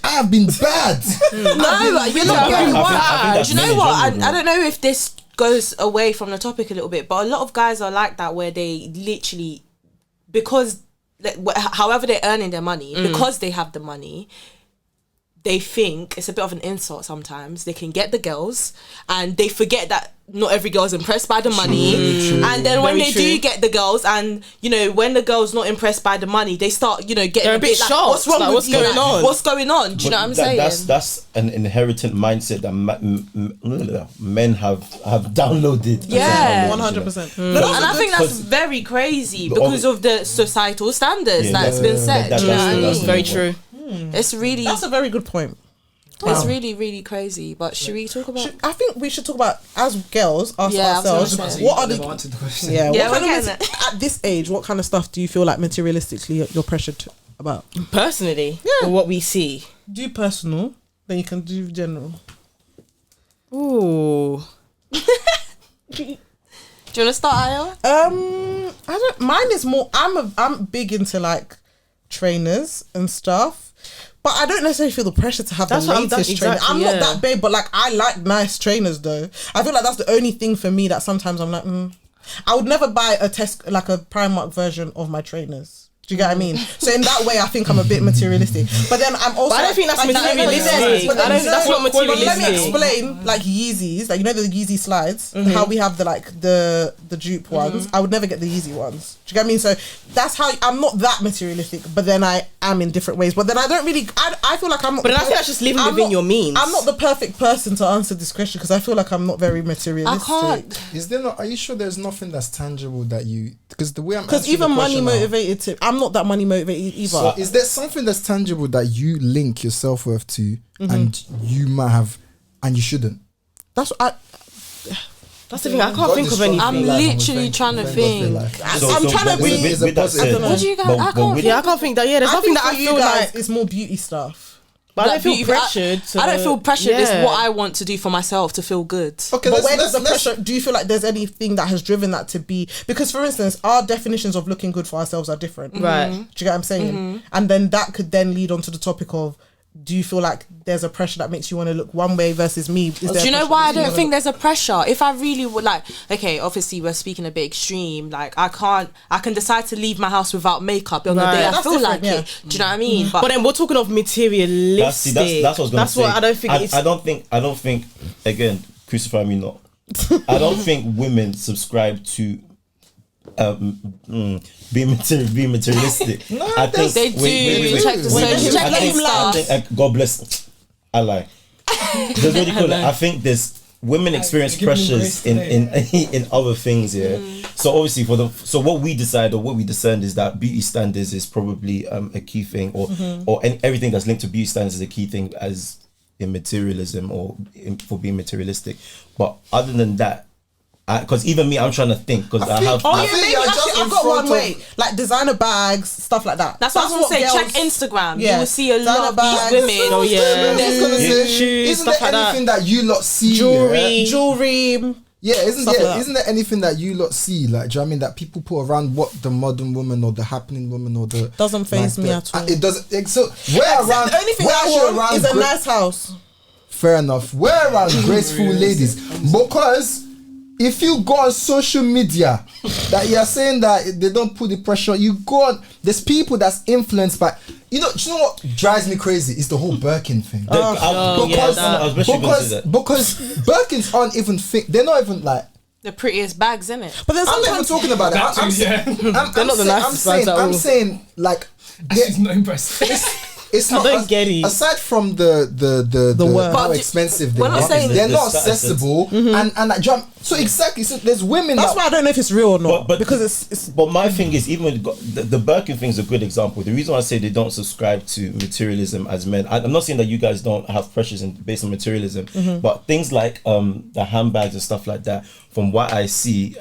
I have been bad. No, you're not very bad. Do you know what? I don't know if this goes away from the topic a little bit, but a lot of guys are like that, where they literally, because however they're earning their money, because they have the money, they think it's a bit of an insult sometimes. They can get the girls and they forget that not every girl's impressed by the money. And then when they do get the girls, and you know, when the girl's not impressed by the money, they start, you know, getting a bit like, shocked. what's wrong like, with what's you? going on? What's going on? Do you know what I'm saying? That's an inherited mindset that men have downloaded. Yeah, 100%. and I think that's very crazy because of the societal standards that's been set. Do you know what I mean? That's very true. It's really, That's a very good point. it's really, really crazy. But should we talk about? I think we should talk about, as girls, ask Yeah, I was ourselves, gonna say. what are never the answered the question. Yeah, what we're kind of getting at this age, what kind of stuff do you feel like materialistically you're pressured about? Personally, or what we see. Do personal, then you can do general. Ooh. Do you want to start, Aya? I don't. Mine is more. I'm big into like trainers and stuff. But I don't necessarily feel the pressure to have the latest trainer. I'm not that big, but like I like nice trainers though. I feel like that's the only thing for me that sometimes I'm like, I would never buy a Primark version of my trainers. Do you get what I mean? So in that way, I think I'm a bit materialistic. But then I'm also. But I don't think that's materialistic. That's not materialistic. Let me explain, like Yeezys, like you know the Yeezy slides, how we have the dupe ones. I would never get the Yeezy ones. Do you get what I mean? So that's how I'm not that materialistic, but then I am in different ways. But then I don't really. I feel like I'm not. But then I think that's just living within your means. I'm not the perfect person to answer this question because I feel like I'm not very materialistic. I can't. Is there not? Are you sure there's nothing that's tangible that you? Because the way I'm. Because even money motivated. I'm not that money motivated either. So is there something that's tangible that you link your self-worth to, and you might have, and you shouldn't? That's what That's the thing. I can't think of anything. I'm literally trying to think. I'm trying to be. What do you guys? I can't. I can't think that. Yeah, there's nothing that I feel like. It's more beauty stuff. But I don't feel pressured. I don't feel pressured. It's what I want to do for myself to feel good. Okay, but where does the pressure? Do you feel like there's anything that has driven that to be? Because, for instance, our definitions of looking good for ourselves are different. Right. Do you get what I'm saying? And then that could then lead on to the topic of, do you feel like there's a pressure that makes you want to look one way versus me? Do you know why I don't think there's a pressure? If I really would like, okay, obviously we're speaking a bit extreme. Like I can decide to leave my house without makeup on the day I feel like it. Do you know what I mean? But then we're talking of materialistic. That's what I was gonna say. What I don't think. I don't think. Again, crucify me not. I don't think women subscribe to being materialistic. I think they do. Check the God bless. I lie. There's what you call it. I think there's women experience pressures in other things. Yeah. So obviously so what we decide or what we discern is that beauty standards is probably a key thing, or everything that's linked to beauty standards is a key thing as in materialism for being materialistic. But other than that. Because even me, I'm trying to think. Because I have. I've got one way. Like designer bags, stuff like that. That's what I was going to say. Check Instagram. Yeah. You will see a lot of these women. Oh yeah. Isn't there anything that you lot see? Jewelry. Yeah, isn't there anything that you lot see? Like, do you know what I mean? That people put around what the modern woman or the happening woman or the doesn't faze me at all. It doesn't. So we're around. The only thing I want is a nice house. Fair enough. We're around graceful ladies because. If you go on social media that you're saying that they don't put the pressure, you go on, there's people that's influenced by, do you know what drives me crazy? It's the whole Birkin thing. Because Birkins aren't even they're not even like the prettiest bags, innit? But then I'm not even talking about that. They're not the nicest bags at all. I'm saying like She's not impressed. it's not. I don't get it. Aside from the work. how expensive they we're not are, saying they're the not status. accessible and like jump. So exactly. So there's women. That's why I don't know if it's real or not. But because it's But my thing is, even with the Birkin thing is a good example. The reason why I say they don't subscribe to materialism as men, I'm not saying that you guys don't have pressures based on materialism, but things like the handbags and stuff like that, from what I see,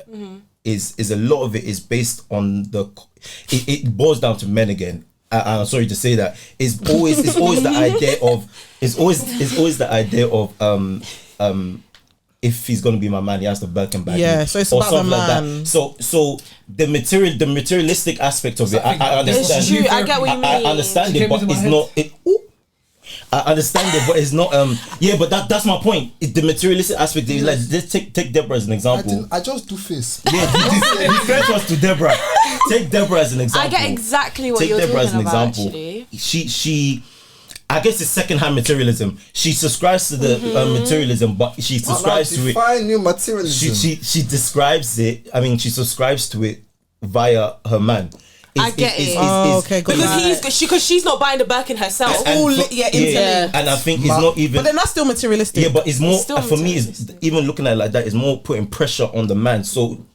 is a lot of it is based on it boils down to men again. I'm sorry to say that. It's always the idea of if he's gonna be my man, he has to Birkin bag. Yeah, so it's about the man. That. So the materialistic aspect of it, I understand. It's true. I get what you mean. I understand it, but it's not. I understand it, but it's not. Yeah, but that's my point. The materialistic aspect is like, just take Deborah as an example. I just do face. Yeah, refer to us to Deborah. Take Deborah as an example. I get exactly what you're Deborah talking as an about. example. Actually, she. I guess it's secondhand materialism. She subscribes to the materialism, but she subscribes to it. Define new materialism. She describes it. I mean, she subscribes to it via her man. I get it. Okay, good. Because she's not buying the Birkin herself. And I think it's not even. But then that's still materialistic. Yeah, but it's more still for me. It's even looking at it like that. It's more putting pressure on the man. So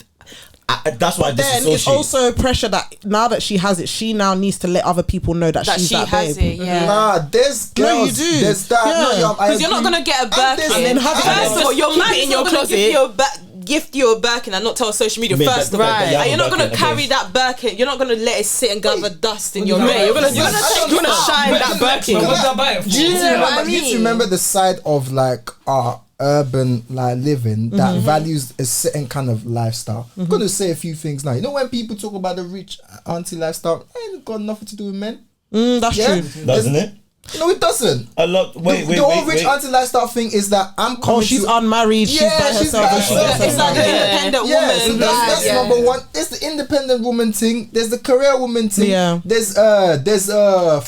that's why I then disassociate. it's also pressure that now that she has it, she now needs to let other people know that she's she that has babe. it. Yeah. Nah, there's girls. No, you do. There's that. Yeah. Because You're not gonna get a Birkin And then have it First of all, your man in is your not gonna closet. gift you a Birkin and not tell social media first of all. right. And you're not gonna Birkin, carry that Birkin. You're not gonna let it sit and gather dust in your Mate, room. you're gonna shine that Birkin. What was that buy it for? you know what I You need to mean? remember the side of like our urban like living that values a certain kind of lifestyle. I'm gonna say a few things now. You know when people talk about the rich auntie lifestyle, it ain't got nothing to do with men. That's true. Doesn't it? No, it doesn't. A lot. Wait. The whole rich auntie lifestyle thing is that I'm coming. Oh, she's to, unmarried. She's Yeah, by she's herself. by and she herself. gets It's like the herself. independent Yeah, woman. so that's Yeah. number one. There's the independent woman thing. There's the career woman thing. Yeah. There's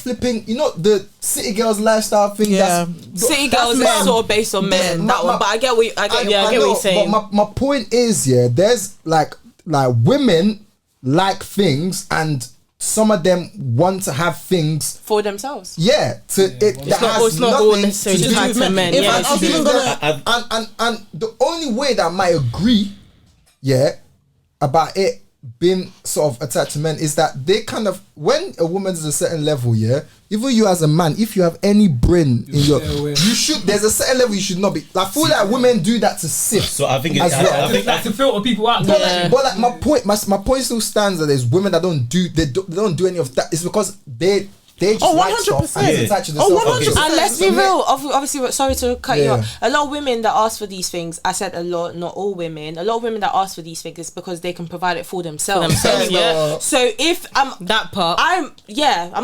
flipping. You know the city girls lifestyle thing. Yeah. City girls men. is sort of based on men. That one, but I get what I get what know, you're saying. But my point is, yeah, there's like women like things, and some of them want to have things. For themselves. Yeah, It's not all necessarily tied to men. If Yeah, I was even gonna, and the only way that I might agree, about it being sort of attached to men is that they kind of, when a woman's at a certain level, even you as a man, if you have any brain in your, you should, there's a certain level you should not be. Like, I feel like women do that to sift. So I think as well. I think Like to filter people out. But like my point still stands that there's women that don't do any of that. It's because they just like stuff and it's attached to themselves. 100%. And let's be real, obviously, sorry to cut you Yeah. off. A lot of women that ask for these things, I said a lot, not all women, a lot of women that ask for these things is because they can provide it for themselves. yeah. So if That part. I'm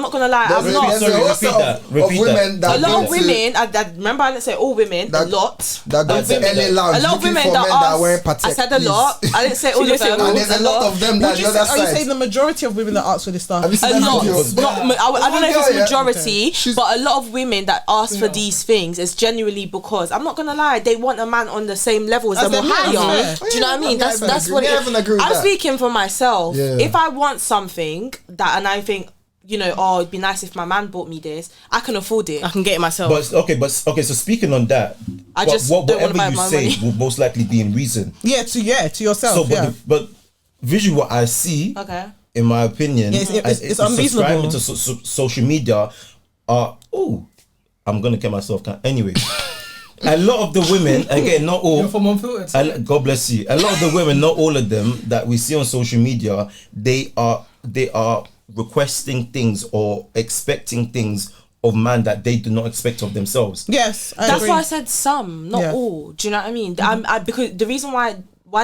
not gonna lie, I'm not. There's a repeat that. of women that A lot go of to- women, I remember I didn't say all women, That- a lot. that go of to women. LA Lounge A lot of looking women for that men that are ask. wearing Patek, I said a please. lot. I didn't say all of them. And there's a lot of them that the other Are you saying side. the majority of women that ask for this stuff? Have you seen A that lot, video? I don't know if it's Yeah. majority, She's- but a lot of women that ask for these things is genuinely because I'm not gonna lie, they want a man on the same level as them or them, yeah, higher. that's Do you know what I mean? That's what it is. agree with I'm that. speaking for myself. Yeah. If I want something that, and I think, it'd be nice if my man bought me this, I can afford it. I can get it myself. But okay. So speaking on that, I just don't wanna whatever buy you my say money. will most likely be in reason. to yourself. So, but visually, what I see, Okay. in my opinion, Yeah, it's is unreasonable. subscribing to social media are I'm gonna get myself anyway. A lot of the women, again, not all. You're from Unfiltered. God bless you. A lot of the women, not all of them, that we see on social media, they are requesting things or expecting things of man that they do not expect of themselves. Yes, I That's agree. why I said some, not Yeah. all. Do you know what I mean? Because the reason why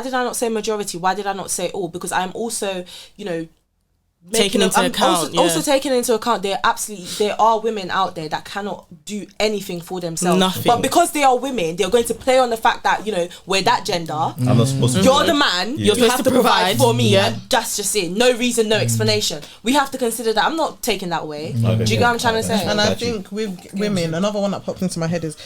did I not say majority? Why did I not say all? Because I'm also, Taking into account, also taking into account there are women out there that cannot do anything for themselves. Nothing. But because they are women, they're going to play on the fact that we're that gender. I'm not supposed to. You're the man. Yeah. You have to provide for me. Yeah. And that's just it. No reason, no explanation. We have to consider that. I'm not taking that way. Okay. Do you get what I'm trying to say? And I Got you. think with women, another one that popped into my head is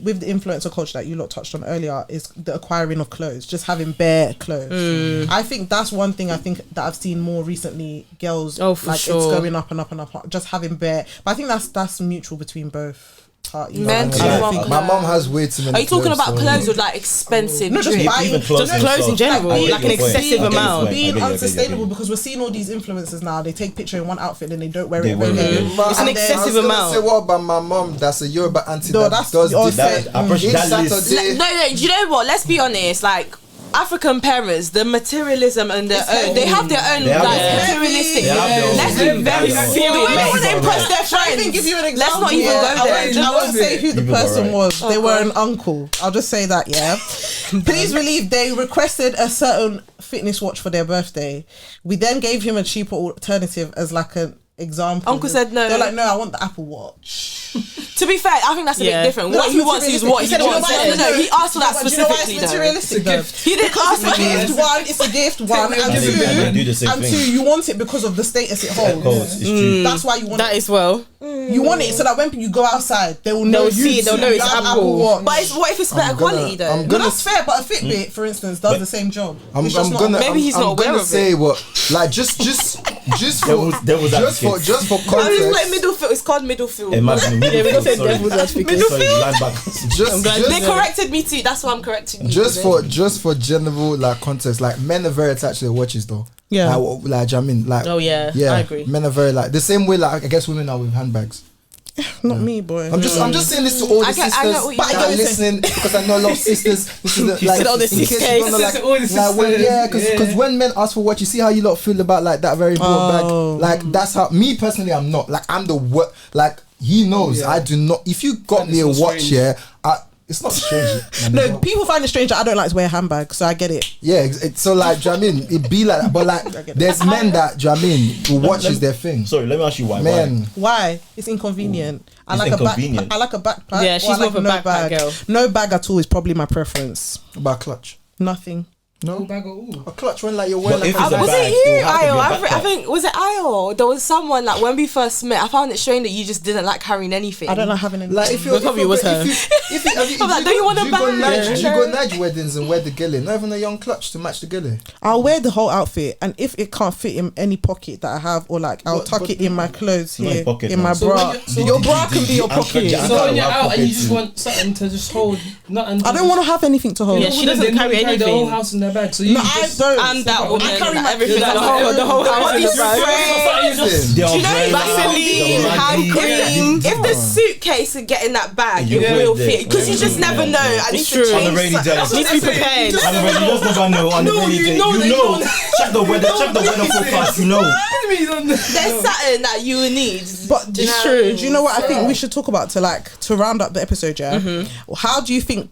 with the influencer culture that you lot touched on earlier is the acquiring of clothes, just having bare clothes. I think that's one thing I think that I've seen more recently. Girls, it's going up and up and up, just having bare. But I think that's mutual between both parties. Men too. My mom has way too many. Are you talking about clothes with like expensive? No, just buying Even clothes just clothes in general, like an excessive amount. Being unsustainable because we're seeing all these influencers now. They take picture in one outfit and they don't wear it again. It's an excessive amount. Say what about my mom? That's a Yoruba auntie No, that that's does your this. set. No, you know what? Let's be honest. Like African parents, the materialism and they have their own materialistic. Let's be very serious. They want to impress their friends. I can give you an example. Let's not even go there. I won't say who the person was. They were an uncle. I'll just say that. Yeah. Please believe they requested a certain fitness watch for their birthday. We then gave him a cheaper alternative as like an example. Uncle said no. They're like, no, I want the Apple Watch. To be fair, I think that's a bit different. What he wants is what he wants. No, he asked for that specifically. It's materialistic though. He didn't ask for gift. One, it's a gift. One, and two, you want it because of the status it holds. That's why you want that it. as well. You want it so that when you go outside, they will know. They'll know it's Apple Watch. But what if it's better quality though? No, that's fair. But a Fitbit, for instance, does the same job. Maybe he's not aware of it. Say what, like just for context. It's called middle field. Imagine They corrected me too. That's why I'm correcting you. Just for general like context, like men are very attached to their watches though. Yeah. Like I mean, like I agree. Men are very like the same way like I guess women are with handbags. Not me, boy. I'm just saying this to all the sisters that are listening because I know a lot of sisters. This is like all the in case you don't know, because when men ask for what, you see how you lot feel about like that very broad bag. Like that's how me personally I'm not like I'm the what like he knows I do not. If you got me a watch here, it's not strange. No, people find it strange that I don't like to wear handbags, so I get it. Yeah, so like, do you know what I mean? It be like that, but like, there's men that, do you know what I mean, who watches their thing. Sorry, let me ask you why. Men. Why? It's inconvenient. I like inconvenient. I like a backpack. Yeah, she's more of a backpack girl. No bag at all is probably my preference. About clutch? Nothing. No bag at all. A clutch when like you're wearing like was it you, Ayo? I think was it Ayo? There was someone like when we first met. I found it strange that you just didn't like carrying anything. I don't like having anything. Like if you probably was her. I'm like, do you want a bag? You go Nige weddings and wear the gilly, not even a young clutch to match the gilly. I'll wear the whole outfit, and if it can't fit in any pocket that I have, or like I'll tuck it in my clothes here, in my bra. Your bra can be your pocket. So when you're out and you just want something to just hold, I don't want to have anything to hold. Yeah, she doesn't carry anything. The whole house in their bag, so you I'm that woman. I carry my everything. The whole house in the bag. Vaseline, hand cream. If the suitcase and get in that bag, it will fit. Because you just never know. I need to change. On the rainy day. Need to be prepared. On the rainy, you just never know. On the rainy day, you know. Check the weather forecast. You know. There's something that you will need. But it's true. Do you know what I think we should talk about to round up the episode? Yeah. How do you think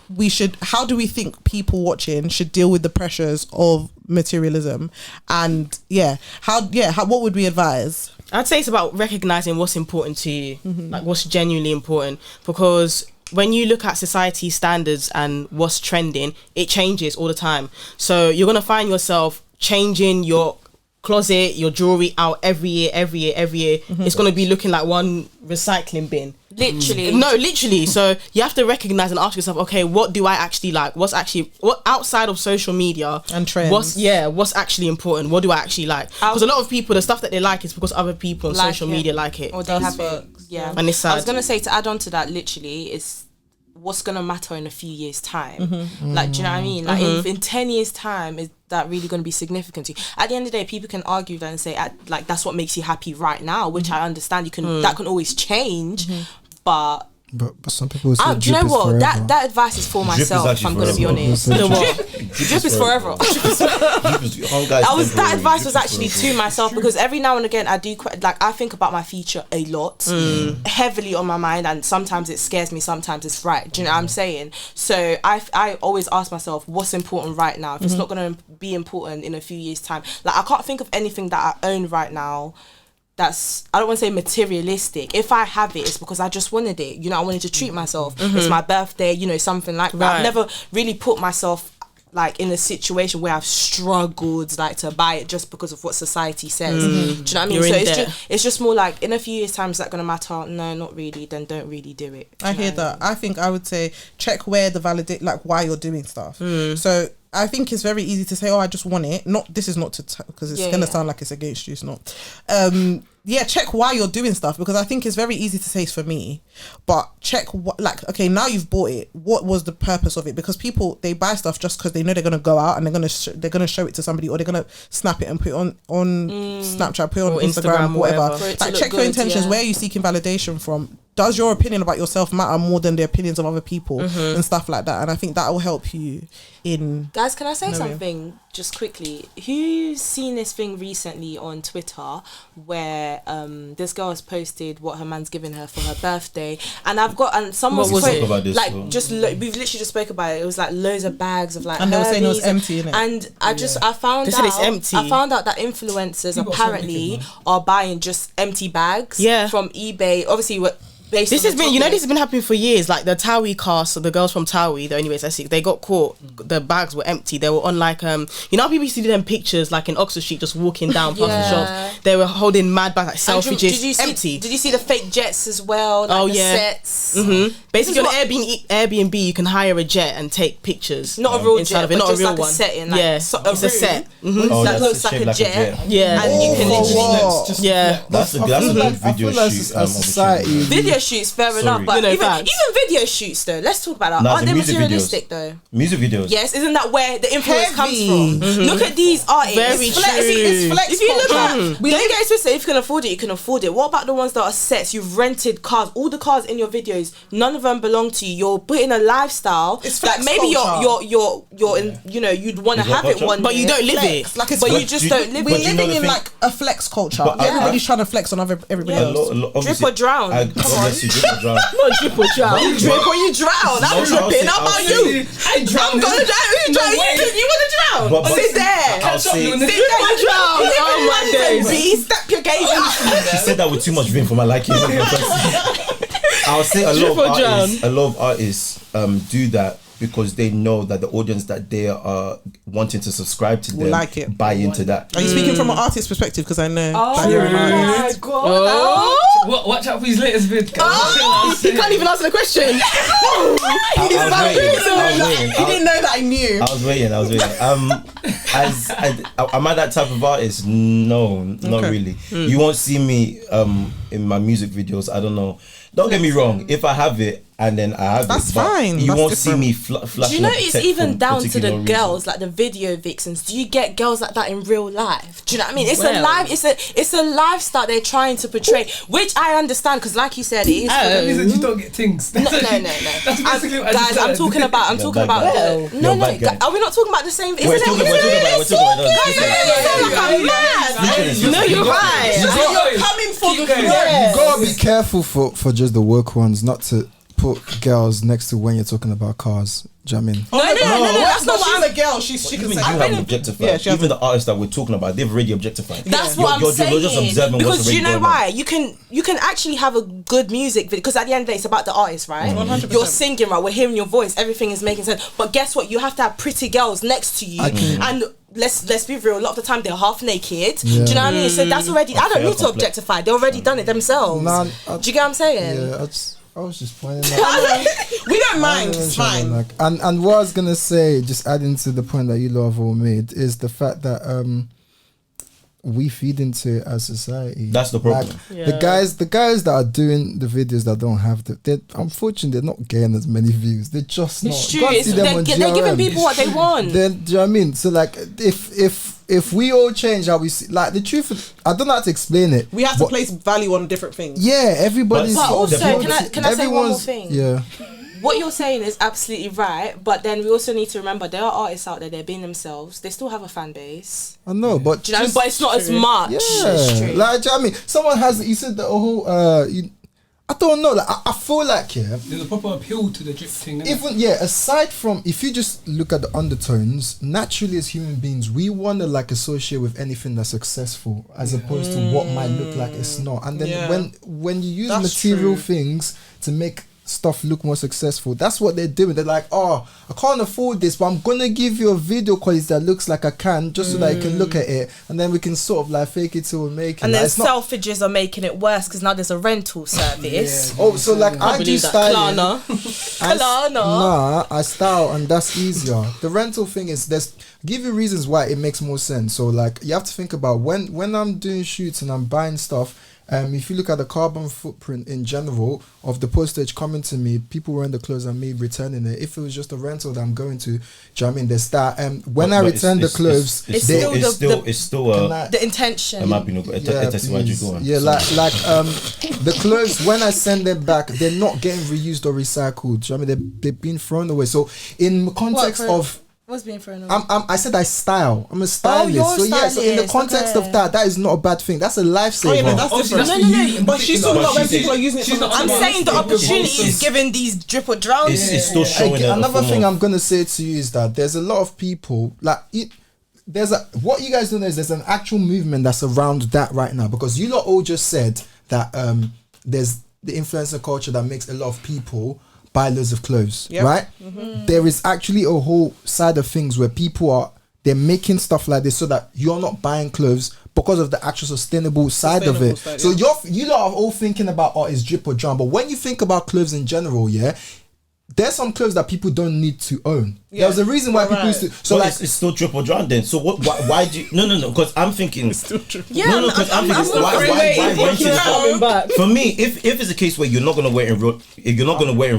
how do we think people watching should deal with the pressures of materialism? And what would we advise? I'd say it's about recognizing what's important to you, like what's genuinely important, because when you look at society standards and what's trending, it changes all the time. So you're going to find yourself changing your closet, your jewelry out every year. It's going to be looking like one recycling bin. Literally. So you have to recognize and ask yourself, okay, what do I actually like? What outside of social media and trends? What's actually important? What do I actually like? Because a lot of people, the stuff that they like is because other people on social media like it. Or they have it. Yeah. And it's sad. I was gonna say, to add on to that, literally, it's what's gonna matter in a few years' time. Like, do you know what I mean? Like in 10 years' time, is that really going to be significant to you? At the end of the day, people can argue that and say, like, that's what makes you happy right now, which I understand. That can always change, but some people say do you know what? That advice is for myself, if I'm going to be honest. Drip is forever. That advice was actually to myself, because every now and again I think about my future a lot, heavily on my mind, and sometimes it scares me, sometimes it's right. Do you know what I'm saying? So I always ask myself, what's important right now? If it's not going to be important in a few years' time, like I can't think of anything that I own right now that's, I don't want to say materialistic. If I have it, it's because I just wanted it. You know, I wanted to treat myself. It's my birthday, you know, something like that. I've never really put myself like in a situation where I've struggled like to buy it just because of what society says. Do you know what I mean? So it's just more like in a few years' time, is that gonna matter? No, not really. Then don't really do it. I hear that. I think I would say check where the validate, like why you're doing stuff. So I think it's very easy to say, oh, I just want it. This is not to because it's gonna sound like it's against you. It's not. Check why you're doing stuff, because I think it's very easy to say it's for me, but check what, like, okay, now you've bought it. What was the purpose of it? Because people, they buy stuff just because they know they're gonna go out and they're gonna show it to somebody, or they're gonna snap it and put it on Snapchat, put it on Instagram, whatever. Like, check your intentions. Where are you seeking validation from? Does your opinion about yourself matter more than the opinions of other people and stuff like that? And I think that will help you in... Guys, can I say something just quickly? Who's seen this thing recently on Twitter where this girl has posted what her man's given her for her birthday, and someone's we've literally just spoke about it. It was like loads of bags of like, and they were saying it was empty, innit? And I found out that influencers apparently are buying just empty bags from eBay. Obviously, this has been happening for years. Like the Towie cast, so the girls from Towie, the Anyways Essex, they got caught. The bags were empty. They were on like how people used to do them pictures like in Oxford Street, just walking down past the shops. They were holding mad bags, like selfie empty. Did you see the fake jets as well? Like sets. Basically, on Airbnb, you can hire a jet and take pictures. Not a real jet, but not just a real like one. a setting. It's a set. That looks like a jet. Yeah, and you can literally. That's a good video shoot. Video shoots, fair enough, but even video shoots though, let's talk about that. Aren't they materialistic though? Music videos. Yes, isn't that where the influence comes from? Look at these artists. Very true. It's flex. If you look at, don't get it twisted. If you can afford it, you can afford it. What about the ones that are sets? You've rented cars. All the cars in your videos, none of them belong to you. You're putting a lifestyle that maybe you're in. You know, you'd want to have it one day, but you don't live it. Like but you just don't live it. We're living in like a flex culture. Everybody's trying to flex on everybody else. Drip or drown. Not drip or drown. Drip or you drown. I'm dripping. How about you? I'm gonna drown. You wanna drown? Sit there. Sit there. You drown. Oh my days. Step your game up. She said that with too much vim for my liking. I'll say a lot of artists do that because they know that the audience that they are wanting to subscribe to them like it. Buy into that. Are you speaking from an artist perspective? Because I know. Oh my god! Watch out for his latest vid. He can't even answer the question. He didn't know that I knew. I was waiting. Am I that type of artist? No, not really. You won't see me in my music videos. I don't know. Don't get me wrong. If I have it and then I have that's it, but fine. You that's won't different. see me flashing. Do you know it's even down to the reason. girls, like the video vixens? Do you get girls like that in real life? Do you know what I mean? It's it's a lifestyle they're trying to portray, which I understand because, like you said, it is. That means that you don't get things. No. That's basically what guys, I'm talking about. Are we not talking about the same? We're talking about. I'm mad. No, you're right. You're coming for the You gotta be careful for just the work ones, not to put girls next to when you're talking about cars. Do you know what I mean? No, that's not what she's a girl. She can say. You haven't objectified. Even the artists that we're talking about, they've already objectified. That's what I'm saying. You're just observing because what's you know going why on. you can actually have a good music video, because at the end of the day it's about the artist, right? 100%. You're singing, right? We're hearing your voice. Everything is making sense. But guess what? You have to have pretty girls next to you, and let's be real. A lot of the time they're half naked. Do you know what I mean? So that's already. I don't need to objectify. They've already done it themselves. Do you get what I'm saying? Yeah, I was just pointing out. We don't mind. It's fine. And what I was gonna say, just adding to the point that you lot have all made, is the fact that we feed into it as society. That's the problem. The guys that are doing the videos that don't have they're unfortunately they're not getting as many views. They're just not. It's true. They're giving people what they want. Then do you know what I mean? So like if we all change how we see, like the truth, I don't know how to explain it. We have to place value on different things. Yeah, everybody's. But also, can I say one more thing? Yeah. What you're saying is absolutely right, but then we also need to remember there are artists out there. They're being themselves. They still have a fan base. I know, but do you know? But it's not as much. Yeah, it's true. like do you know what I mean, someone has. You said the whole. I don't know. Like I feel like there's a proper appeal to the drip thing. Even aside from if you just look at the undertones, naturally as human beings, we want to like associate with anything that's successful as opposed to what might look like it's not. And then when you use material things to make stuff look more successful. That's what they're doing. They're like, oh, I can't afford this, but I'm gonna give you a video quality that looks like I can, just so that you can look at it, and then we can sort of like fake it till we make it. And like, then Selfridges are making it worse because now there's a rental service. Oh, so like I do styling. Klarna. Nah, I style, and that's easier. The rental thing is give you reasons why it makes more sense. So like you have to think about when I'm doing shoots and I'm buying stuff. If you look at the carbon footprint in general of the postage coming to me, people wearing the clothes and me returning it. If it was just a rental that I'm going to, do you know what I mean? There's that. When I return the clothes, it's still the intention. like the clothes, when I send them back, they're not getting reused or recycled. Do you know what I mean? They've been thrown away. So in context of what's being thrown away? I said I style. I'm a stylist. So in the context of that is not a bad thing. That's a lifesaver. Oh, yeah, that's different. But she's talking about when people are using it. I'm saying the opportunity is given these drip or drown. It's still showing. Another thing I'm gonna say to you is that there's a lot of people like what you guys don't know is there's an actual movement that's around that right now, because you lot all just said that there's the influencer culture that makes a lot of people buy loads of clothes, right? There is actually a whole side of things where they're making stuff like this so that you're not buying clothes because of the actual sustainable side of it. So you lot are all thinking about it's drip or drown, but when you think about clothes in general, there's some clothes that people don't need to own. There's a reason why people used to. So like it's still drip or drown then. So what? Why do you? No. Because I'm thinking. It's still drip. Yeah, because I'm thinking. Why rent it? For me, if it's a case where you're not gonna wear in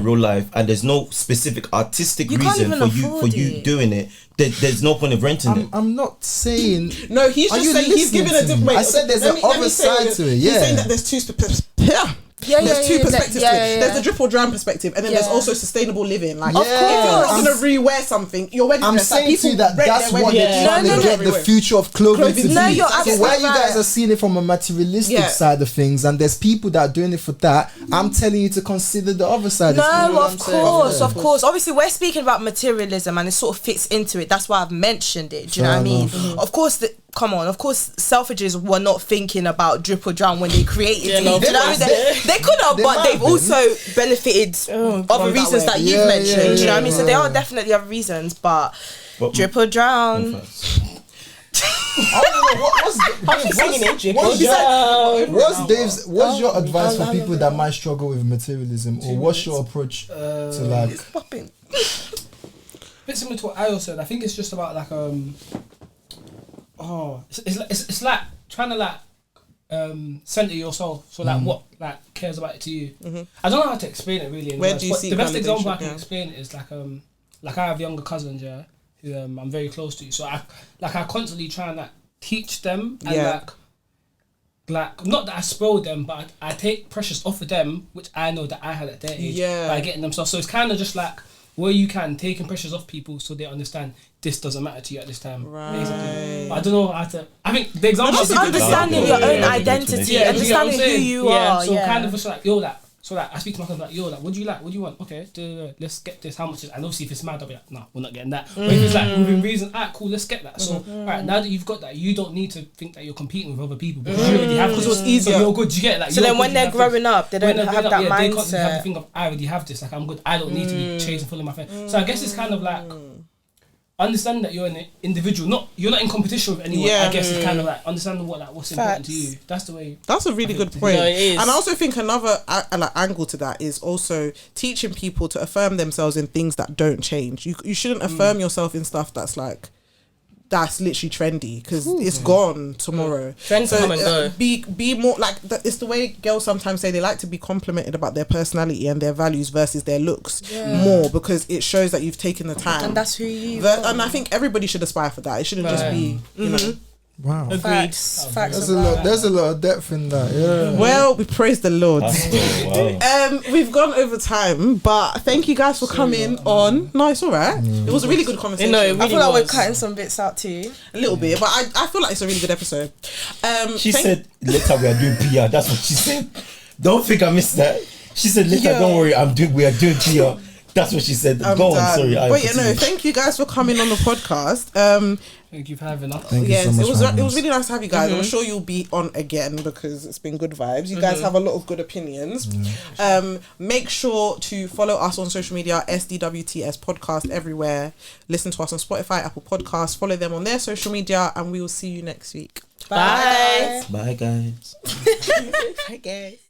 real life, and there's no specific artistic reason for you doing it, there's no point of renting it. I'm not saying. No, he's just saying he's giving a different. I said there's an other side to it. Yeah, he's saying that there's two there's two perspectives to it. There's the drip or drown perspective, and then there's also sustainable living. Like, if you're not gonna rewear something, your wedding dress. I'm saying to you that's what they're trying to get the future of clothing to be. So where you guys are seeing it from a materialistic side of things, and there's people that are doing it for that, I'm telling you to consider the other side. Of course. Obviously, we're speaking about materialism, and it sort of fits into it. That's why I've mentioned it. Do you know what I mean? Of course, of course, Selfridges were not thinking about drip or drown when they created it. They could have, but they've also benefited other reasons that you've mentioned. Do you know what I mean? So there are definitely other reasons, but drip or drown. What's your advice for people that might struggle with materialism, or what's your approach to like? A bit similar to what I also said. I think it's just about like it's like trying to like center yourself. So like what like cares about it to you. I don't know how to explain it really. Where do you see the best example I can explain it is like I have younger cousins who I'm very close to. So I constantly try and like teach them and like not that I spoil them, but I take pressures off of them, which I know that I had at their age by getting them stuff. So it's kind of just like where you can taking pressures off people so they understand this doesn't matter to you at this time. Right. I don't know how to. I think the example. Just understanding your own identity, understanding who you are. So kind of just like So like I speak to my cousin like, yo, like what do you like? What do you want? Okay, let's get this. How much is it? And obviously if it's mad, I'll be like, no, we're not getting that. But if it's like within reason, alright, cool, let's get that. So alright, now that you've got that, you don't need to think that you're competing with other people because you already have. Because it was easier. So you're good. You get it? Like, so then when they're growing up, they don't have that mindset. They constantly have to think of, I already have this. Like I'm good. I don't need to be chasing full of my friends. So I guess it's kind of like. Understand that you're an individual, you're not in competition with anyone. I guess it's kind of like understanding what's important to you. That's the way. That's a really good point. No, it is. And I also think another angle to that is also teaching people to affirm themselves in things that don't change. You shouldn't affirm yourself in stuff that's literally trendy because it's gone tomorrow. Trends come and go. Be more like it's the way girls sometimes say they like to be complimented about their personality and their values versus their looks more because it shows that you've taken the time and that's who you and I think everybody should aspire for that. It shouldn't just be you know. Wow. Facts. There's a lot of depth in that. Yeah. Well, we praise the Lord. Wow. We've gone over time, but thank you guys for coming on. No, it's all right. It was a really good conversation. No, really I feel like we're cutting some bits out too. A little bit, but I feel like it's a really good episode. She said later we are doing PR. That's what she said. Don't think I missed that. She said later, don't worry, we are doing PR. That's what she said. Go on, sorry. But yeah, no, thank you guys for coming on the podcast. Thank you for having us. Thank you so much. It was really nice to have you guys. I'm sure you'll be on again because it's been good vibes. You guys have a lot of good opinions. Make sure to follow us on social media, Sdwts podcast everywhere. Listen to us on Spotify, Apple Podcasts. Follow them on their social media, and we will see you next week. Bye. Bye, guys. Bye, guys.